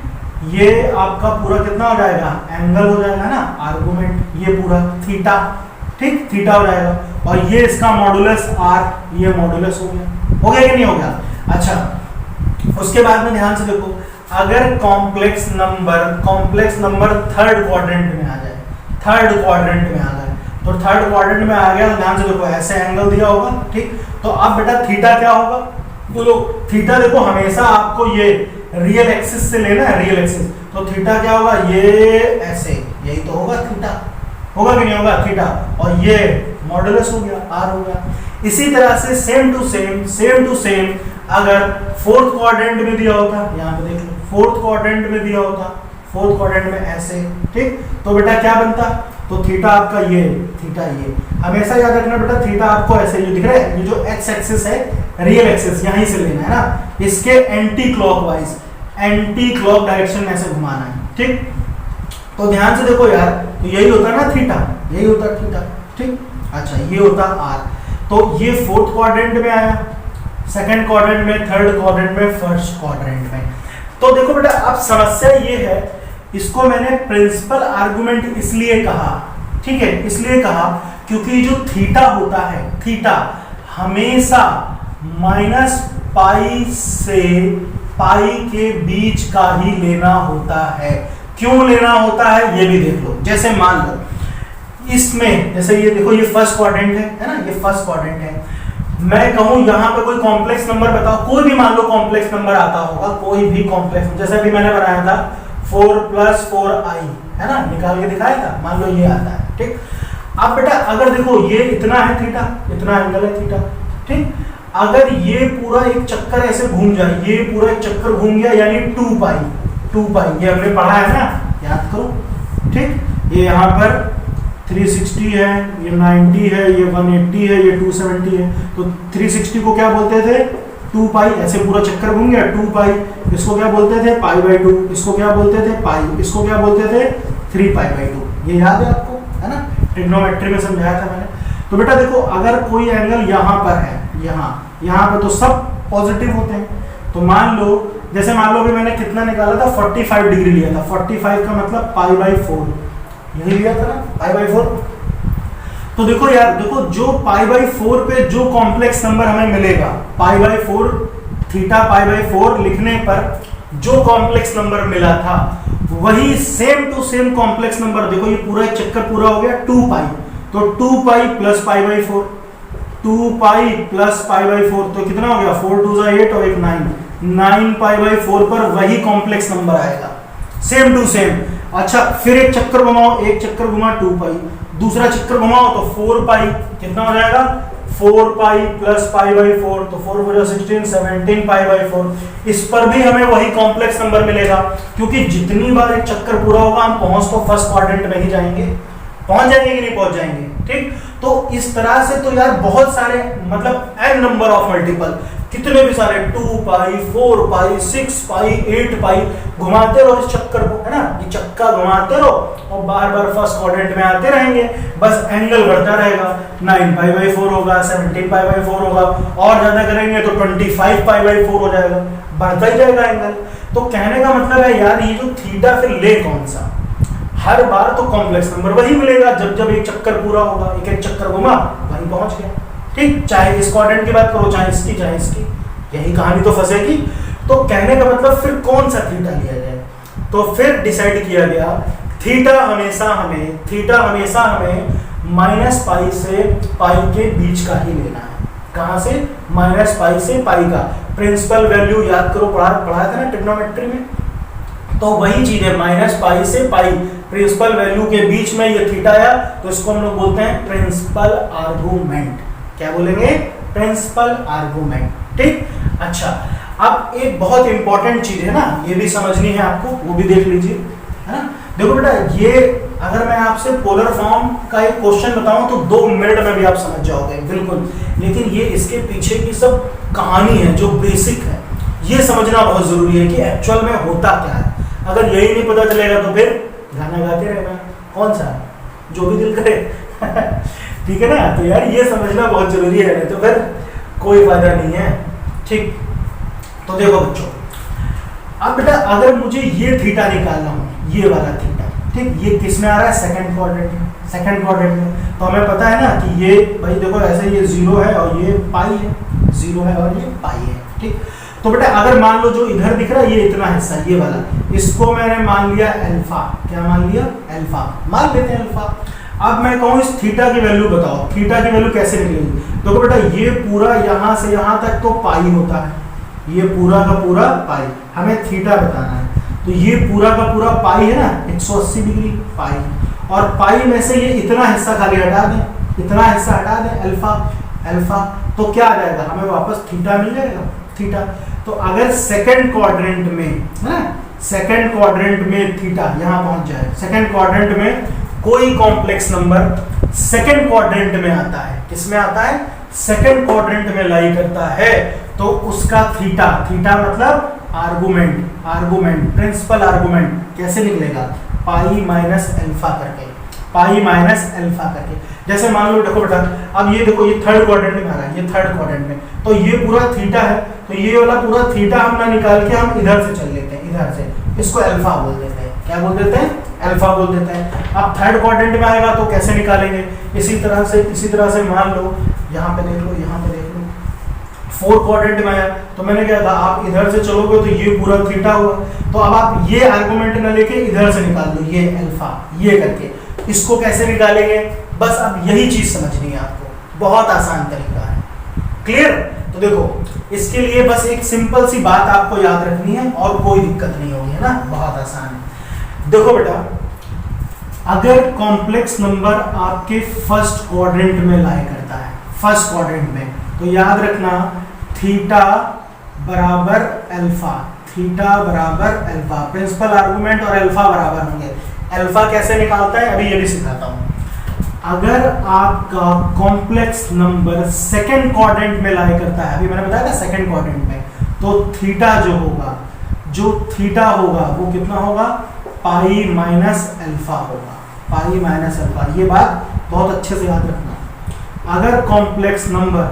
ये आपका पूरा कितना हो जाएगा, एंगल हो जाएगा ना, आर्गुमेंट, ये पूरा थीटा, ठीक, थीटा हो जाएगा। और ये इसका मॉडुलस आर, ये मॉडुलस हो गया, हो गया कि नहीं हो गया। अच्छा, उसके बाद में ध्यान से देखो, अगर कॉम्प्लेक्स नंबर थर्ड क्वाड्रेंट में आ जाए, थर्ड क्वाड्रेंट में आ जाए, तो थर्ड क्वाड्रेंट में आ गया, तो ध्यान से देखो ऐसे एंगल दिया होगा, ठीक। तो अब बेटा थीटा क्या होगा, बोलो थीटा। देखो हमेशा आपको ये रियल एक्सिस से लेना है, रियल एक्सिस, तो थीटा क्या होगा, ये ऐसे, यही तो होगा थीटा, होगा कि नहीं होगा थीटा। और ये मॉडुलस हो गया, आर हो गया। इसी तरह से सेम टू सेम अगर फोर्थ क्वाड्रेंट में दिया होता, यहाँ पे देख लो, फोर्थ क्वाड्रेंट में दिया होता, फोर्थ क्वाड्रेंट में ऐसे, ठीक, तो बेटा क्या बनता, तो थीटा आपका ये, थीटा ये, हमेशा याद रखना बेटा, थीटा आपको ऐसे जो दिख रहा है, ये जो एक्स एक्सिस है, रियल एक्सिस यहीं से लेना है ना, इसके anti clockwise, anti clock direction में ऐसे घुमाना है, ठीक। तो ध्यान से देखो यार, तो यही होता है ना थीटा, यही होता है थीटा, ठीक। अच्छा, ये होता आर। तो ये फोर्थ क्वाड्रेंट में आया, सेकंड क्वाड्रेंट में, थर्ड क्वाड्रेंट में, फर्स्ट क्वाड्रेंट में। तो देखो बेटा, अब समस्या ये है, इसको मैंने प्रिंसिपल आर्गुमेंट इसलिए कहा, ठीक है, इसलिए कहा क्योंकि जो थीटा होता है, थीटा हमेशा माइनस पाई से पाई के बीच का ही लेना होता है। क्यों लेना होता है ये भी देख लो। जैसे मान लो इसमें, जैसे ये देखो, ये फर्स्ट क्वाड्रेंट है ना, ये फर्स्ट क्वाड्रेंट है। मैं कहूं यहाँ पे कोई कॉम्प्लेक्स नंबर बताओ, कोई भी मान लो कॉम्प्लेक्स नंबर आता होगा, कोई भी कॉम्प्लेक्स, जैसे अभी मैंने बनाया था 4 + 4i, है ना, निकाल के दिखाया था, मान लो ये आता है, ठीक। अब बेटा अगर देखो ये इतना है थीटा, इतना एंगल है थीटा, ठीक। अगर ये पूरा एक चक्कर ऐसे घूम जाए, ये पूरा एक चक्कर घूम गया, यानी 2 ये हमने पढ़ा है ना, याद करो, ठीक। ये यहाँ पर 360 है, ये 90 है, ये 180 है, ये 270 है। तो 360 को क्या बोलते थे, 2 पाई, ऐसे पूरा चक्कर घूम गया, 2 पाई। इसको क्या बोलते थे, π/2। इसको क्या बोलते थे, पाई। इसको क्या बोलते थे, 3π/2। ये याद है आपको, है ना, ट्रिग्नोमेट्री में समझाया था मैंने। तो बेटा देखो, अगर कोई एंगल यहाँ पर है, यहाँ पे, तो सब पॉजिटिव होते हैं। तो मान लो, जैसे मान लो भी मैंने कितना निकाला था, 45 डिग्री लिया था। 45 का मतलब π/4, यही लिया था ना, π/4। तो देखो यार, देखो जो π/4 पे जो कॉम्प्लेक्स नंबर हमें मिलेगा, π/4 थीटा पाई बाई 4 लिखने पर जो कॉम्प्लेक्स नंबर मिला था वही same to same complex number, देखो ये पूरा एक चक्कर पूरा हो गया 2 पाई, तो 2 pi plus pi by 4, 2 pi plus pi by 4, तो कितना हो गया 4 2 8 और एक 9 पाई बाई 4 पर वही कॉम्प्लेक्स नंबर आएगा सेम टू सेम। अच्छा फिर एक चक्कर घुमाओ, एक चक्कर घुमा 2 पाई, दूसरा चक्कर घुमाओ तो 4 पाई, कितना हो जाएगा 4 पाई प्लस पाई बाई 4, तो 4 4 16 17 पाई बाई 4, इस पर भी हमें वही कॉम्प्लेक्स नंबर मिलेगा, क्योंकि जितनी बार एक चक्कर पूरा होगा हम पहुंच तो फर्स्ट क्वाड्रेंट में ही जाएंगे, पहुंच जाएंगे कि नहीं पहुंच जाएंगे, ठीक। तो इस तरह से तो यार बहुत सारे मतलब n नंबर ऑफ मल्टीपल, कितने भी सारे 2 पाई 4 पाई 6 पाई 8 पाई घुमाते रहो इस चक्कर को, है ना, ये चक्का घुमाते रहो और बार बार फर्स्ट क्वाड्रेंट में आते रहेंगे, बस एंगल बढ़ता रहेगा, 9 पाई बाई 4 होगा, 17 पाई बाई 4 होगा, और ज्यादा करेंगे तो 25 पाई बाई 4 हो जाएगा, बढ़ता ही जाएगा एंगल। तो कहने का मतलब है यार ये जो थीटा फिर ले कौन सा, हर बार तो कॉम्प्लेक्स नंबर वही मिलेगा, जब जब एक चक्कर पूरा होगा, एक एक चक्कर घुमा वहीं पहुंच गया, ठीक। चाहे इस क्वाड्रेंट की बात करो चाहे इसकी, यही कहानी तो फंसेगी। तो कहने का मतलब फिर कौन सा थीटा लिया जाए, तो फिर डिसाइड किया गया थीटा हमेशा हमें माइनस पाई से पाई के बीच का ही लेना है। कहां से, माइनस पाई से पाई का। प्रिंसिपल वैल्यू याद करो, पढ़ाया था ना ट्रिग्नोमेट्री में, तो वही चीज है, माइनस पाई से पाई प्रिंसिपल वैल्यू के बीच में ये थीटा आया, तो इसको हम लोग बोलते हैं प्रिंसिपल आर्गुमेंट। क्या बोलेंगे, प्रिंसिपल आर्गुमेंट, ठीक। अच्छा अब एक बहुत इंपॉर्टेंट चीज है ना, ये भी समझनी है आपको, वो भी देख लीजिए, है ना। देखो बेटा, ये अगर मैं आपसे पोलर फॉर्म का एक क्वेश्चन बताऊं तो 2 मिनट में भी आप समझ जाओगे बिल्कुल, लेकिन ये इसके पीछे की सब कहानी है जो बेसिक है, ये समझना बहुत जरूरी है कि एक्चुअल में होता क्या है। अगर यही नहीं पता चलेगा तो फिर गाना गाते रहना, कौन सा जो भी दिल करे ठीक है ना। तो यार ये समझना बहुत जरूरी है, तो फिर कोई फायदा नहीं है, ठीक। तो देखो बच्चों, अब बेटा अगर मुझे ये थीटा निकालना हो, ये वाला थीटा, ठीक, ये किस में आ रहा है, सेकंड क्वाड्रेंट में, तो हमें पता है ना कि ये भाई देखो ऐसे ये 0 है और ये पाई है, 0 है और ये पाई है, ठीक। तो बेटा अगर मान लो जो इधर दिख रहा है ये इतना हिस्सा, ये वाला, इसको मैंने मान लिया अल्फा, क्या मान लिया, अल्फा मान लेते हैं अल्फा। अब मैं कहूँ इस थीटा की वैल्यू बताओ, थीटा की वैल्यू कैसे निकलेगी, तो बेटा ये पूरा यहाँ से यहाँ तक तो पाई होता है, ये पूरा का पूरा पाई, हमें थीटा बताना है, तो ये पूरा का पूरा पाई है ना 180 डिग्री पाई, और पाई में से ये इतना हिस्सा खाली हटा दें, इतना हिस्सा हटा दें अल्फा, तो क्या आ जाएगा, हमें वापस थीटा मिल जाएगा, थीटा। तो अगर सेकंड क्वाड्रेंट में, है ना, सेकंड क्वाड्रेंट में थीटा यहाँ पहुंच जाए, सेकंड क्वाड्रेंट में कोई कॉम्प्लेक्स नंबर सेकंड क्वाड्रेंट में आता है, किसमें आता है, सेकंड क्वाड्रेंट में लाई करता है, तो उसका थीटा मतलब आर्गुमेंट प्रिंसिपल आर्गुमेंट कैसे निकलेगा, पाई माइनस अल्फा करके। जैसे मान लो देखो बेटा, अब ये देखो ये थर्ड क्वाड्रेंट में आ रहा है, ये थर्ड क्वाड्रेंट में, तो ये पूरा थीटा है, तो ये वाला पूरा थीटा हम ना निकाल के हम इधर से चल लेते हैं, इधर से इसको अल्फा बोल देते हैं, क्या बोल देते हैं, अल्फा बोल देते हैं। अब थर्ड क्वाड्रेंट में आएगा तो कैसे निकालेंगे, इसी तरह से मान लो यहाँ पे देख लो, फोर्थ क्वाड्रेंट में आया, तो मैंने क्या कहा, आप इधर से चलोगे तो ये पूरा थीटा हुआ, तो अब आप ये आर्गुमेंट ना लेके इधर से निकाल दो, ये अल्फा, ये करके इसको कैसे निकालेंगे, बस अब यही चीज समझनी है आपको, बहुत आसान तरीका है, क्लियर। तो देखो इसके लिए बस एक सिंपल सी बात आपको याद रखनी है और कोई दिक्कत नहीं होगी, है ना, बहुत आसान है। देखो बेटा, अगर कॉम्प्लेक्स नंबर आपके फर्स्ट क्वाड्रेंट में लाई करता है, फर्स्ट क्वाड्रेंट में, तो याद रखना थीटा बराबर अल्फा, प्रिंसिपल आर्गुमेंट और अल्फा बराबर होंगे। अल्फा कैसे निकालता है अभी ये भी सिखाता हूं। अगर आपका कॉम्प्लेक्स नंबर सेकंड क्वाड्रेंट में लाई करता है, अभी मैंने बताया था सेकंड क्वाड्रेंट में, तो थीटा जो थीटा होगा वो कितना होगा, पाई माइनस अल्फा होगा, पाई माइनस अल्फा। ये बात बहुत अच्छे से याद रखना। अगर कॉम्प्लेक्स नंबर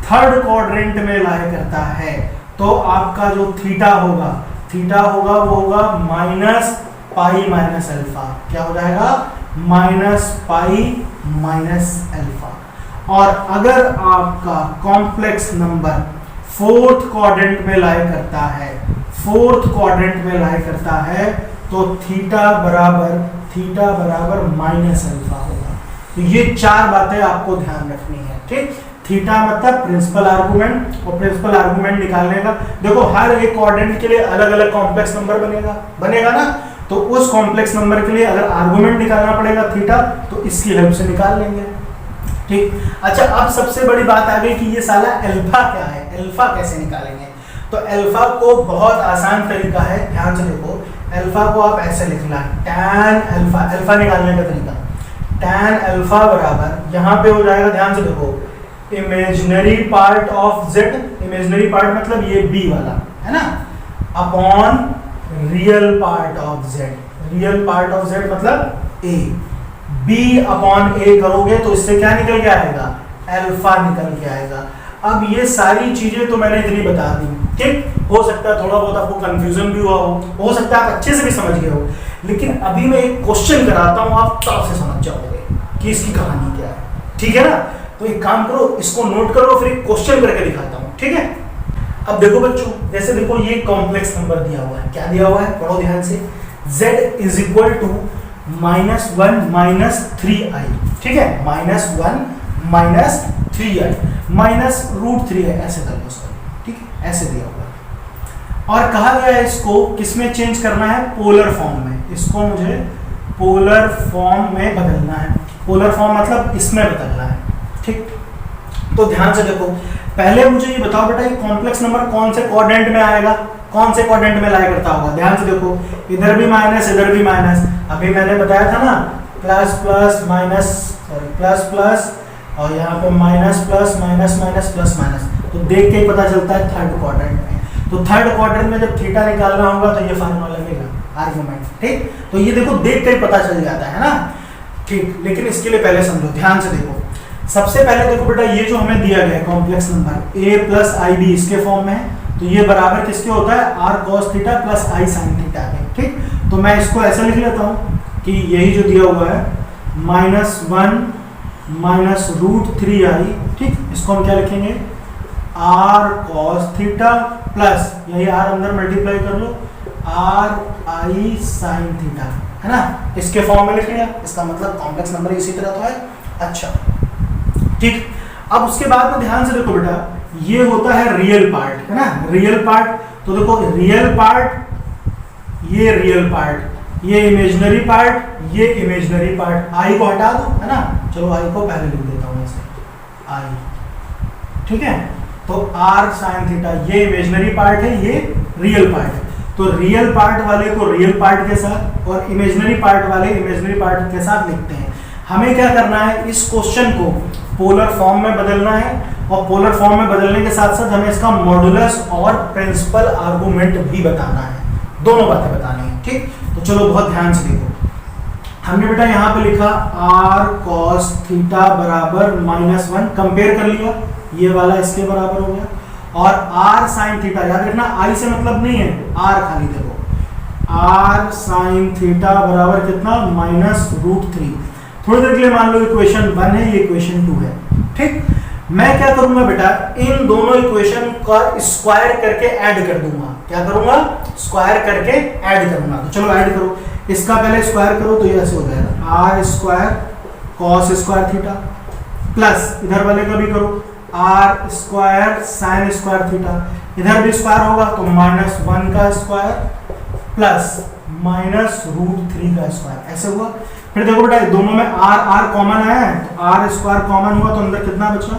थर्ड क्वाड्रेंट में लाई करता है तो आपका जो थीटा होगा वो होगा माइनस पाई माइनस अल्फा। क्या हो जाएगा, माइनस पाई माइनस अल्फा। और अगर आपका कॉम्प्लेक्स नंबर फोर्थ क्वाड्रेंट में लाई करता है, फोर्थ क्वाड्रेंट में लाई करता है, तो थीटा बराबर माइनस अल्फा होगा। तो ये चार बातें आपको ध्यान रखनी है, ठीक। थीटा मतलब प्रिंसिपल आर्गुमेंट, और प्रिंसिपल आर्गुमेंट निकालने का देखो हर एक क्वाड्रेंट के लिए अलग अलग कॉम्प्लेक्स नंबर बनेगा ना, तो उस कॉम्प्लेक्स नंबर के लिए अगर आर्गुमेंट निकालना पड़ेगा थीटा, तो इसकी हेल्प से निकाल लेंगे, ठीक। अच्छा, अब सबसे बड़ी बात आ गई कि ये साला अल्फा क्या है, अल्फा कैसे निकालेंगे। तो अल्फा को बहुत आसान तरीका है, ध्यान से देखो। अल्फा को आप ऐसे लिखना, tan अल्फा, अल्फा निकालने का तरीका, tan अल्फा बराबर यहाँ पे हो जाएगा, ध्यान से देखो, imaginary part of z, imaginary part मतलब ये b वाला है ना, upon real part of z, real part of z मतलब a, b अपॉन a करोगे तो इससे क्या निकल के आएगा, अल्फा निकल के आएगा। अब ये सारी चीजें तो मैंने इतनी बता दी, ठीक। हो सकता है थोड़ा बहुत आपको कंफ्यूजन भी हुआ हो सकता है आप अच्छे से भी समझ गए हो, लेकिन अभी मैं एक क्वेश्चन कराता हूँ, आप तब से समझ जाओगे कि इसकी कहानी क्या है, ठीक है ना। तो एक काम करो, इसको नोट करो, फिर एक क्वेश्चन करके दिखाता हूँ, ठीक है। अब देखो बच्चों, जैसे देखो ये कॉम्प्लेक्स नंबर दिया हुआ है, क्या दिया हुआ है, पढ़ो ध्यान से, z is equal to -1 - 3i, ठीक है, -1 - 3i, -√3 है, ऐसे कर लो उसको, ठीक है, ऐसे दिया हुआ है। और कहा गया है इसको किसमें चेंज करना है, पोलर फॉर्म में, इसको मुझे पोलर फॉर्म में बदलना है, पोलर फॉर्म मतलब इसमें बदलना है, ठीक। तो ध्यान से देखो, पहले मुझे ये बताओ बेटा, ये कॉम्प्लेक्स नंबर कौन से क्वाड्रेंट में आएगा, कौन से क्वाड्रेंट में लाई करता होगा। ध्यान से देखो, इधर भी माइनस इधर भी माइनस, अभी मैंने बताया था ना, plus plus minus, sorry plus plus, और यहाँ पे minus plus minus minus plus minus, तो देख के ही पता चलता है थर्ड क्वाड्रेंट में। तो थर्ड क्वाड्रेंट में जब थीटा निकालना होगा तो ये फार्मूला लगेगा, आर्गुमेंट, ठीक। तो ये देखो देख के ही पता चल जाता है ना, ठीक। लेकिन इसके लिए पहले समझो, ध्यान से देखो, सबसे पहले देखो बेटा, ये जो हमें दिया गया है complex number a plus i b इसके फॉर्म में है, तो ये बराबर किसके होता है, r cos theta plus i sin theta के, ठीक। तो मैं इसको ऐसे लिख लेता हूँ कि यही जो दिया हुआ है -1 - √3i, ठीक। इसको हम क्या लिखेंगे, r cos थीटा प्लस, यही r अंदर मल्टीप्लाई कर लो, r i sin थीटा, है ना, इसके फॉर्म में लिख लिया। इसका मतलब कॉम्प्लेक्स नंबर इसी तरह तो है, अच्छा, ठीक। अब उसके बाद में ध्यान से देखो बेटा, ये होता है रियल पार्ट, है ना, रियल पार्ट। तो देखो रियल पार्ट, ये रियल पार्ट, ये इमेजिनरी पार्ट, ये इमेजिनरी पार्ट, आई को हटा दो, है ना, चलो आई को पहले लिख देता हूं ऐसे, आई, ठीक है। तो r sin थीटा, ये इमेजिनरी पार्ट है, ये रियल पार्ट है। तो रियल पार्ट वाले को रियल पार्ट के साथ और इमेजिनरी पार्ट वाले इमेजिनरी पार्ट के साथ लिखते हैं। हमें क्या करना है, इस क्वेश्चन को पोलर फॉर्म में बदलना है, और पोलर फॉर्म में बदलने के साथ साथ हमें इसका मॉडुलस और प्रिंसिपल आर्गुमेंट भी बताना है, दोनों बातें बतानी है, ठीक। तो चलो बहुत ध्यान से देखो, हमने बेटा यहाँ पे लिखा r cos थीटा बराबर -1, कंपेयर कर लिया, ये वाला इसके बराबर हो गया, और r sin थीटा, याद रखना i से मतलब नहीं है, r खाली देखो, r sin थीटा बराबर कितना, -√3। थोड़ी देर के लिए मान लो इक्वेशन 1 है, ये इक्वेशन 2 है, ठीक। मैं क्या करूंगा बेटा, इन दोनों इक्वेशन का स्क्वायर करके ऐड कर दूंगा, क्या करूंगा, स्क्वायर करके ऐड करूंगा। तो चलो ऐड करो, इसका पहले स्क्वायर करो तो ये ऐसे हो जाएगा, r square cos square theta plus इधर वाले का भी करो, r square sin square theta, इधर भी स्क्वायर होगा तो -1 का स्क्वायर प्लस -√3 का स्क्वायर, ऐसे हुआ। फिर देखो बेटा, दोनों में r कॉमन आया है, तो r स्क्वायर कॉमन हुआ तो अंदर कितना बचा,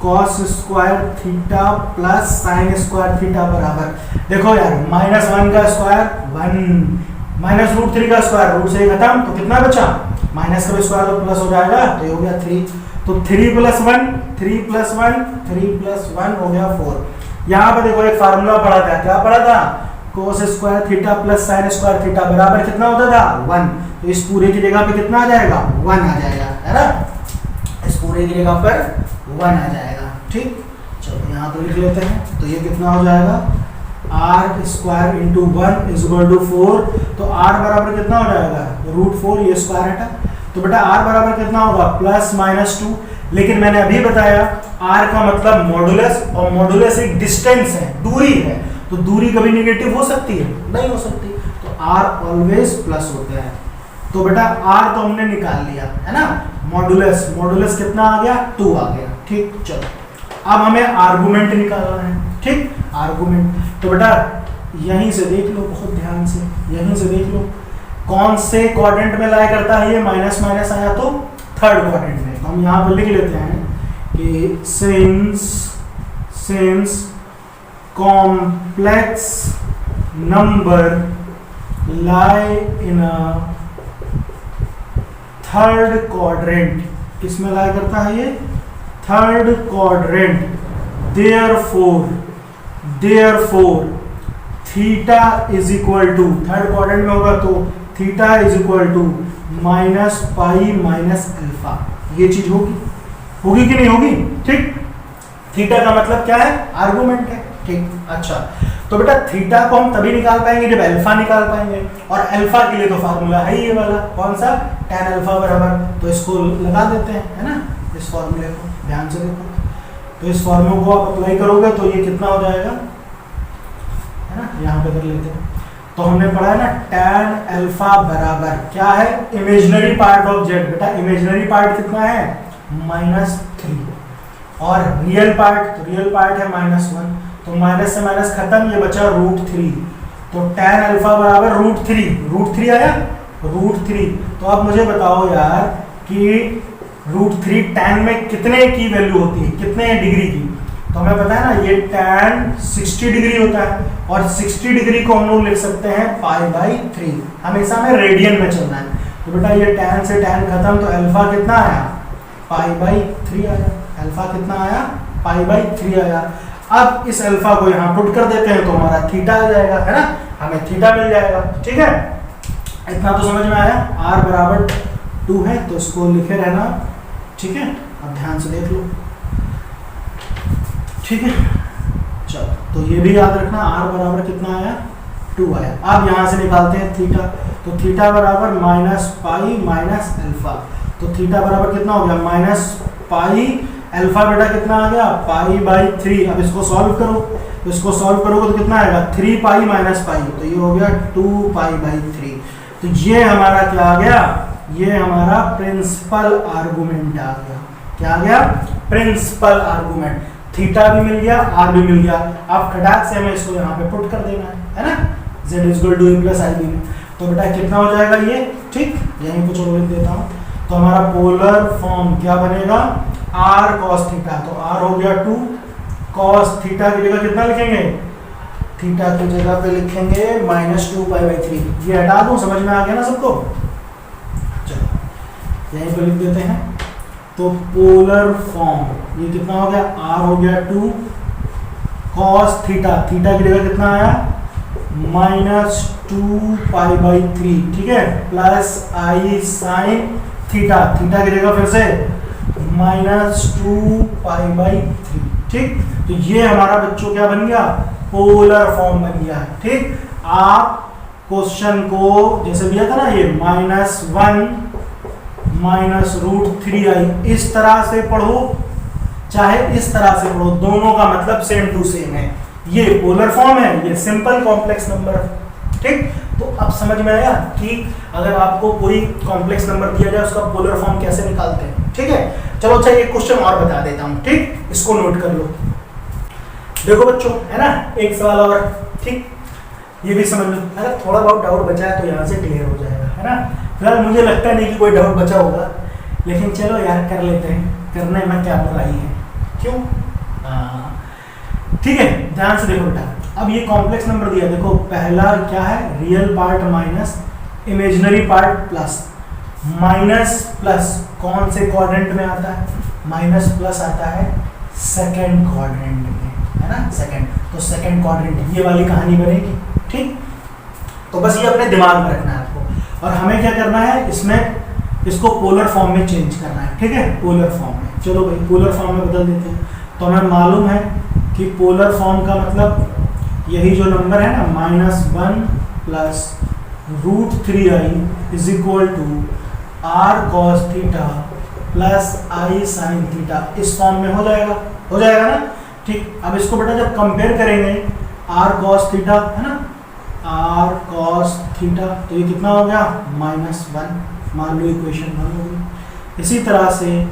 cos square theta plus sin square theta बराबर, देखो यार, -1 का स्क्वायर 1, -√3 का स्क्वायर, रूट से खत्म, तो कितना बचा, माइनस का स्क्वायर तो प्लस हो जाएगा, तो ये हो गया 3, तो 3 + 1 3 + 1 3 + 1 हो गया 4। यहाँ पे देखो एक फार्मूला पढ़ा था, क्या पढ़ा था, cos square theta plus sin square theta बराबर कितना होता था, 1। तो इस पूरे की जगह पे कितना आ जाएगा, 1 आ जाएगा, है ना, इस पूरे की जगह पर 1 आ जाएगा, ठीक। चलो यहाँ तो लिख लेते हैं, तो ये कितना हो जाएगा, r square into 1 is equal to 4, तो r बराबर कितना हो जाएगा, √4, ये स्क्वायर हटा, तो बेटा r बराबर कितना होगा, +-2, लेकिन मैंने अभी बताया r का मतलब मॉडुलस, और मॉडुलस एक डिस्टेंस है, दूरी है, तो दूरी कभी नेगेटिव हो सकती है? नहीं हो सकती, तो r ऑलवेज प्लस होता है। तो बेटा r तो हमने निकाल लिया है ना, मॉडुलस, मॉडुलस कितना आ गया? 2 आ गया। ठीक, चलो अब हमें आर्गुमेंट निकालना है। ठीक, आर्गुमेंट, तो बेटा यहीं से देख लो, बहुत ध्यान से यहीं से देख लो, कौन से क्वाड्रेंट में लाया करता है ये? माइनस माइनस आया तो थर्ड क्वाड्रेंट में। तो हम यहाँ पर लिख लेते हैं कि since complex number lie in a third quadrant, किसमें लाया करता है ये? Third quadrant. Therefore theta is equal to, third quadrant में होगा तो theta is equal to minus pi minus alpha. ये चीज होगी कि नहीं होगी? ठीक, थीटा का मतलब क्या है? आर्गुमेंट है। ठीक, अच्छा, तो बेटा थीटा को हम तभी निकाल पाएंगे जब अल्फा निकाल पाएंगे, और अल्फा के लिए तो फार्मूला है ये वाला, कौन सा? tan अल्फा बराबर, तो इसको लगा देते हैं, है ना, इस फार्मूले को ध्यान से देखो। तो इस फार्मूले को आप अप्लाई करोगे तो ये कितना हो जाएगा, है ना, यहाँ पे कर लेते हैं। तो हमने पढ़ा है ना tan अल्फा बराबर क्या है? Imaginary part of Z. बेटा इमेजिनरी पार्ट कितना है? -3, और रियल पार्ट, तो रियल पार्ट है -1, तो माइनस से माइनस खत्म, ये बचा √3। तो tan अल्फा बराबर √3 आया, √3। तो अब मुझे बताओ यार कि √3 tan में कितने की वैल्यू होती है, कितने डिग्री की? तो हमें पता है ना ये tan 60 डिग्री होता है, और 60 डिग्री को हम लोग लिख सकते हैं π/3। हमेशा हमें रेडियन में चलना है, तो बेटा ये tan से tan खत्म, तो अल्फा कितना आया? π/3 आया। अल्फा कितना आया? π/3 आया। अब इस अल्फा को यहाँ पुट कर देते हैं तो हमारा थीटा आ जाएगा, है ना, हमें थीटा मिल जाएगा। ठीक है, इतना तो समझ में आया। r बराबर 2 है तो इसको लिखे रहना। ठीक है, अब ध्यान से देख लो। ठीक है, चलो, तो ये भी याद रखना, r बराबर कितना आया? 2 आया। अब यहाँ से निकालते हैं थीटा, तो थीटा बराबर -पाई माइनस अल्फा, तो थीटा बराबर कितना हो गया? -पाई, अल्फा बेटा कितना आ गया? π/3। अब इसको सॉल्व करो, तो इसको सॉल्व करोगे तो कितना आएगा? 3 पाई माइनस पाई, तो ये हो गया 2 π/3। तो ये हमारा क्या आ गया? ये हमारा प्रिंसिपल आर्गुमेंट आ गया। क्या आ गया? Principal argument. थीटा भी मिल गया, आर भी मिल गया। अब खटाक से हमें इसको यहाँ पे पुट कर देना है ना, z = a + ib में। तो बेटा कितना हो जाएगा ये? ठीक, यहीं पे चलो लिख देता हूँ। तो हमारा पोलर फॉर्म क्या बनेगा? r cos थीटा, तो r हो गया 2, cos थीटा की जगह कितना लिखेंगे? थीटा की जगह पे लिखेंगे -2 π/3। ये हटा दूं, समझ में आ गया ना सबको? चलो यहीं पे लिख देते हैं। तो पोलर फॉर्म ये कितना हो गया? r हो गया 2, cos थीटा, थीटा की जगह कितना आया? -2 π/3। ठीक है, plus i sin theta, theta की जगह फिर से -2 π/3। ठीक, तो ये हमारा बच्चों क्या बन गया? पोलर फॉर्म बन गया। ठीक, आप क्वेश्चन को जैसे दिया था ना ये -1 -√3i, इस तरह से पढ़ो चाहे इस तरह से पढ़ो, दोनों का मतलब सेम टू सेम है। ये पोलर फॉर्म है, ये सिंपल कॉम्प्लेक्स नंबर। ठीक, तो अब समझ में आया कि अगर आपको कोई कॉम्प्लेक्स नंबर दिया जाए उसका पोलर फॉर्म कैसे निकालते हैं। ठीक है, चलो अच्छा एक क्वेश्चन और बता देता हूँ। ठीक, इसको नोट कर लो। देखो बच्चों, है ना, एक सवाल और। ठीक, ये भी समझ लो, अगर थोड़ा बहुत डाउट बचा है तो यहाँ से क्लियर हो जाएगा, है ना। फिलहाल मुझे लगता नहीं कि कोई डाउट बचा होगा, लेकिन चलो यार कर लेते हैं, करने में क्या बुराई है, क्यों? ठीक है, ध्यान से देखो बेटा। अब ये कॉम्प्लेक्स नंबर दिया, देखो पहला क्या है? Real part minus imaginary part plus. Minus plus कौन से क्वाड्रेंट में आता है? माइनस प्लस आता है सेकंड क्वाड्रेंट में, है ना, सेकंड। तो सेकंड क्वाड्रेंट ये वाली कहानी बनेगी। ठीक, तो बस ये अपने दिमाग में रखना है आपको, और हमें क्या करना है इसमें, इसको पोलर फॉर्म में चेंज करना है। ठीक है, पोलर फॉर्म में, चलो भाई पोलर फॉर्म में बदल देते हैं। तो हमें मालूम है कि पोलर फॉर्म का मतलब यही जो नंबर है ना, -1 + √3i = r cos theta plus i sine theta, इस फॉर्म में हो जाएगा ना। ठीक, अब इसको बेटा जब कंपेयर करेंगे आर कॉस थीटा, है ना, आर कॉस थीटा, तो ये कितना हो गया -1, मान लो इक्वेशन 1 हो गई। इसी तरह से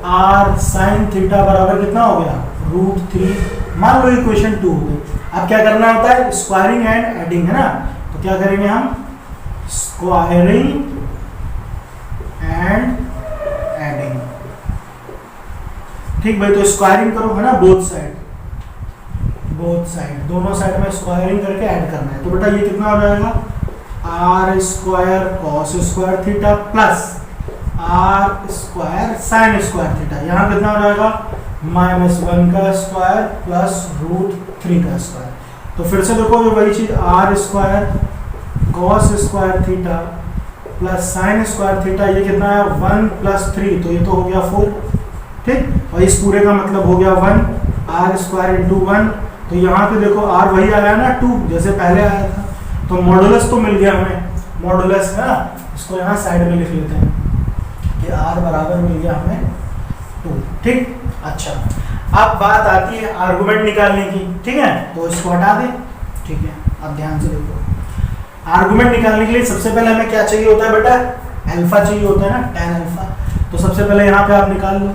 आर साइन थीटा बराबर कितना हो गया √3, मान लो इक्वेशन 2 हो गई। अब क्या करना होता है, स्क्वायरिंग एंड एडिंग, है ना, तो क्या करेंगे हम, स्क्वायरिंग एंड एडिंग। ठीक भाई, तो स्क्वायरिंग करो, है ना, बोथ साइड दोनों साइड में स्क्वायरिंग करके ऐड करना है। तो बेटा ये कितना हो जाएगा, r square cos square theta plus r square sine square theta, यहाँ कितना हो जाएगा -1 का स्क्वायर प्लस √3 का स्क्वायर। तो फिर से देखो, ये वही चीज, r square cos square theta plus sine square theta, ये कितना है 1 + 3, तो ये तो हो गया 4। ठीक, और इस पूरे का मतलब हो गया 1, आर स्क्वायर इंटू 1, तो यहाँ पे देखो आर वही आया ना 2 जैसे पहले आया था, तो मॉडुलस तो मिल गया हमें, मॉडुलस है ना, इसको यहाँ साइड में लिख लेते हैं कि आर बराबर मिल गया हमें 2। ठीक, अच्छा, अब बात आती है आर्गुमेंट निकालने की। ठीक है, तो इसको हटा दें। ठीक है, अब ध्यान से देखो, आर्गुमेंट निकालने के लिए सबसे पहले हमें क्या चाहिए होता है बेटा, अल्फा चाहिए होता है ना, tan अल्फा। तो सबसे पहले यहाँ पे आप निकाल लो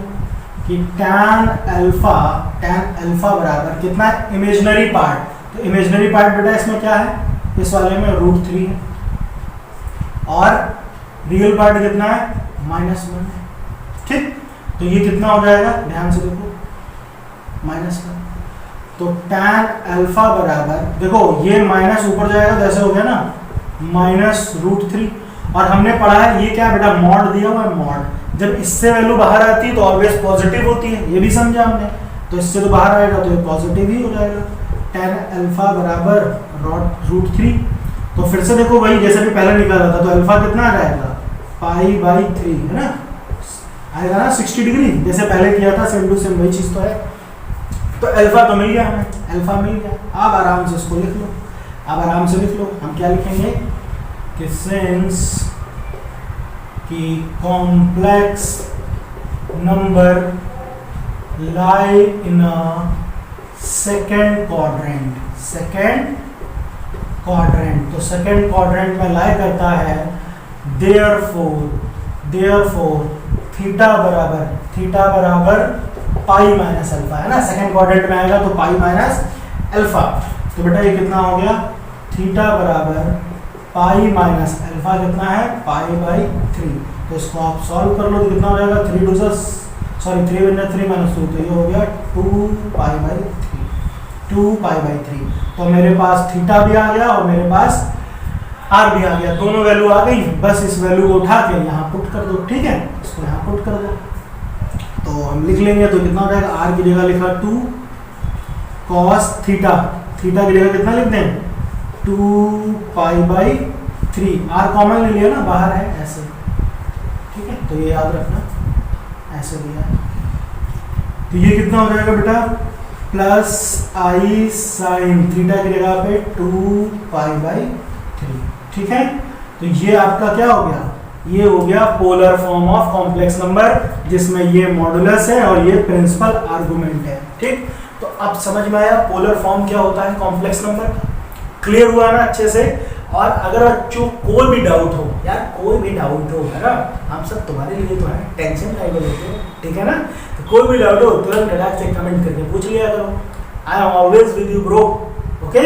कि tan अल्फा बराबर कितना है, इमेजिनरी पार्ट, तो इमेजिनरी पार्ट बेटा इसमें क्या है, इस वाले में √3 है, और रियल पार्ट कितना है -1। ठीक, तो ये कितना हो जाएगा, ध्यान से देखो, -1। तो tan अल्फा बराबर, देखो ये माइनस ऊपर जाएगा, जैसे हो गया ना -√3, और हमने पढ़ा है ये क्या बेटा, मॉड दिया हुआ है, मॉड, जब इससे वैल्यू बाहर आती है तो ऑलवेज पॉजिटिव होती है, ये भी समझा हमने, तो इससे तो बाहर आएगा तो ये पॉजिटिव ही हो जाएगा। tan अल्फा बराबर √3, तो फिर से देखो वही जैसे भी पहले निकाला था, तो अल्फा कितना आ जाएगा π/3, है ना, आएगा ना 60 डिग्री, जैसे पहले किया था, सेम टू सेम वही चीज तो है। तो अल्फा तो मिल गया हमें, अल्फा मिल गया। अब आराम से इसको लिख लो, अब आराम से लिख लो, हम क्या लिखेंगे कि सिंस की complex number lie in a second quadrant, तो सेकेंड क्वाड्रेंट में लाई करता है, देयरफॉर थीटा बराबर पाई माइनस अल्फा, है ना, सेकेंड क्वाड्रेंट में आएगा तो पाई माइनस अल्फा। तो बेटा ये कितना हो गया, थीटा बराबर पाई माइनस अल्फा कितना है π/3। तो इसको आप सॉल्व कर लो तो कितना हो जाएगा, 3 × 3 - 2, तो ये हो गया 2π/3। तो मेरे पास थीटा भी आ गया और मेरे पास आर भी आ गया, दोनों वैल्यू आ गई, बस इस वैल्यू को उठा के यहाँ पुट कर दो। ठीक है, इसको यहाँ पुट कर दो, तो हम लिख लेंगे, तो कितना हो जाएगा, आर की जगह लिखा 2 cos थीटा की जगह कितना लिख दें 2π/3, आर कॉमन ले लिया ना, बाहर है ऐसे। ठीक है, तो ये याद रखना, ऐसे लिया है, तो ये कितना हो जाएगा बेटा, प्लस आई साइन थीटा की जगह पे 2π/3। ठीक है, तो ये आपका क्या हो गया, ये हो गया polar form of complex number, जिसमें ये मॉडुलस है और ये प्रिंसिपल आर्गुमेंट है। ठीक, तो अब समझ में आया पोलर फॉर्म क्या होता है कॉम्प्लेक्स नंबर, क्लियर हुआ ना अच्छे से। और अगर बच्चों कोई भी डाउट हो, यार कोई भी डाउट हो, है ना, हम सब तुम्हारे लिए तो है, टेंशन का लेते हो, ठीक है ना, तो कोई भी डाउट हो तुरंत डायरेक्ट से कमेंट करके पूछ लिया करो, I am always with you bro. Okay,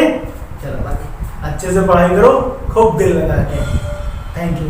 चलो बाकी अच्छे से पढ़ाई करो, खूब दिल लगा के। Thank you.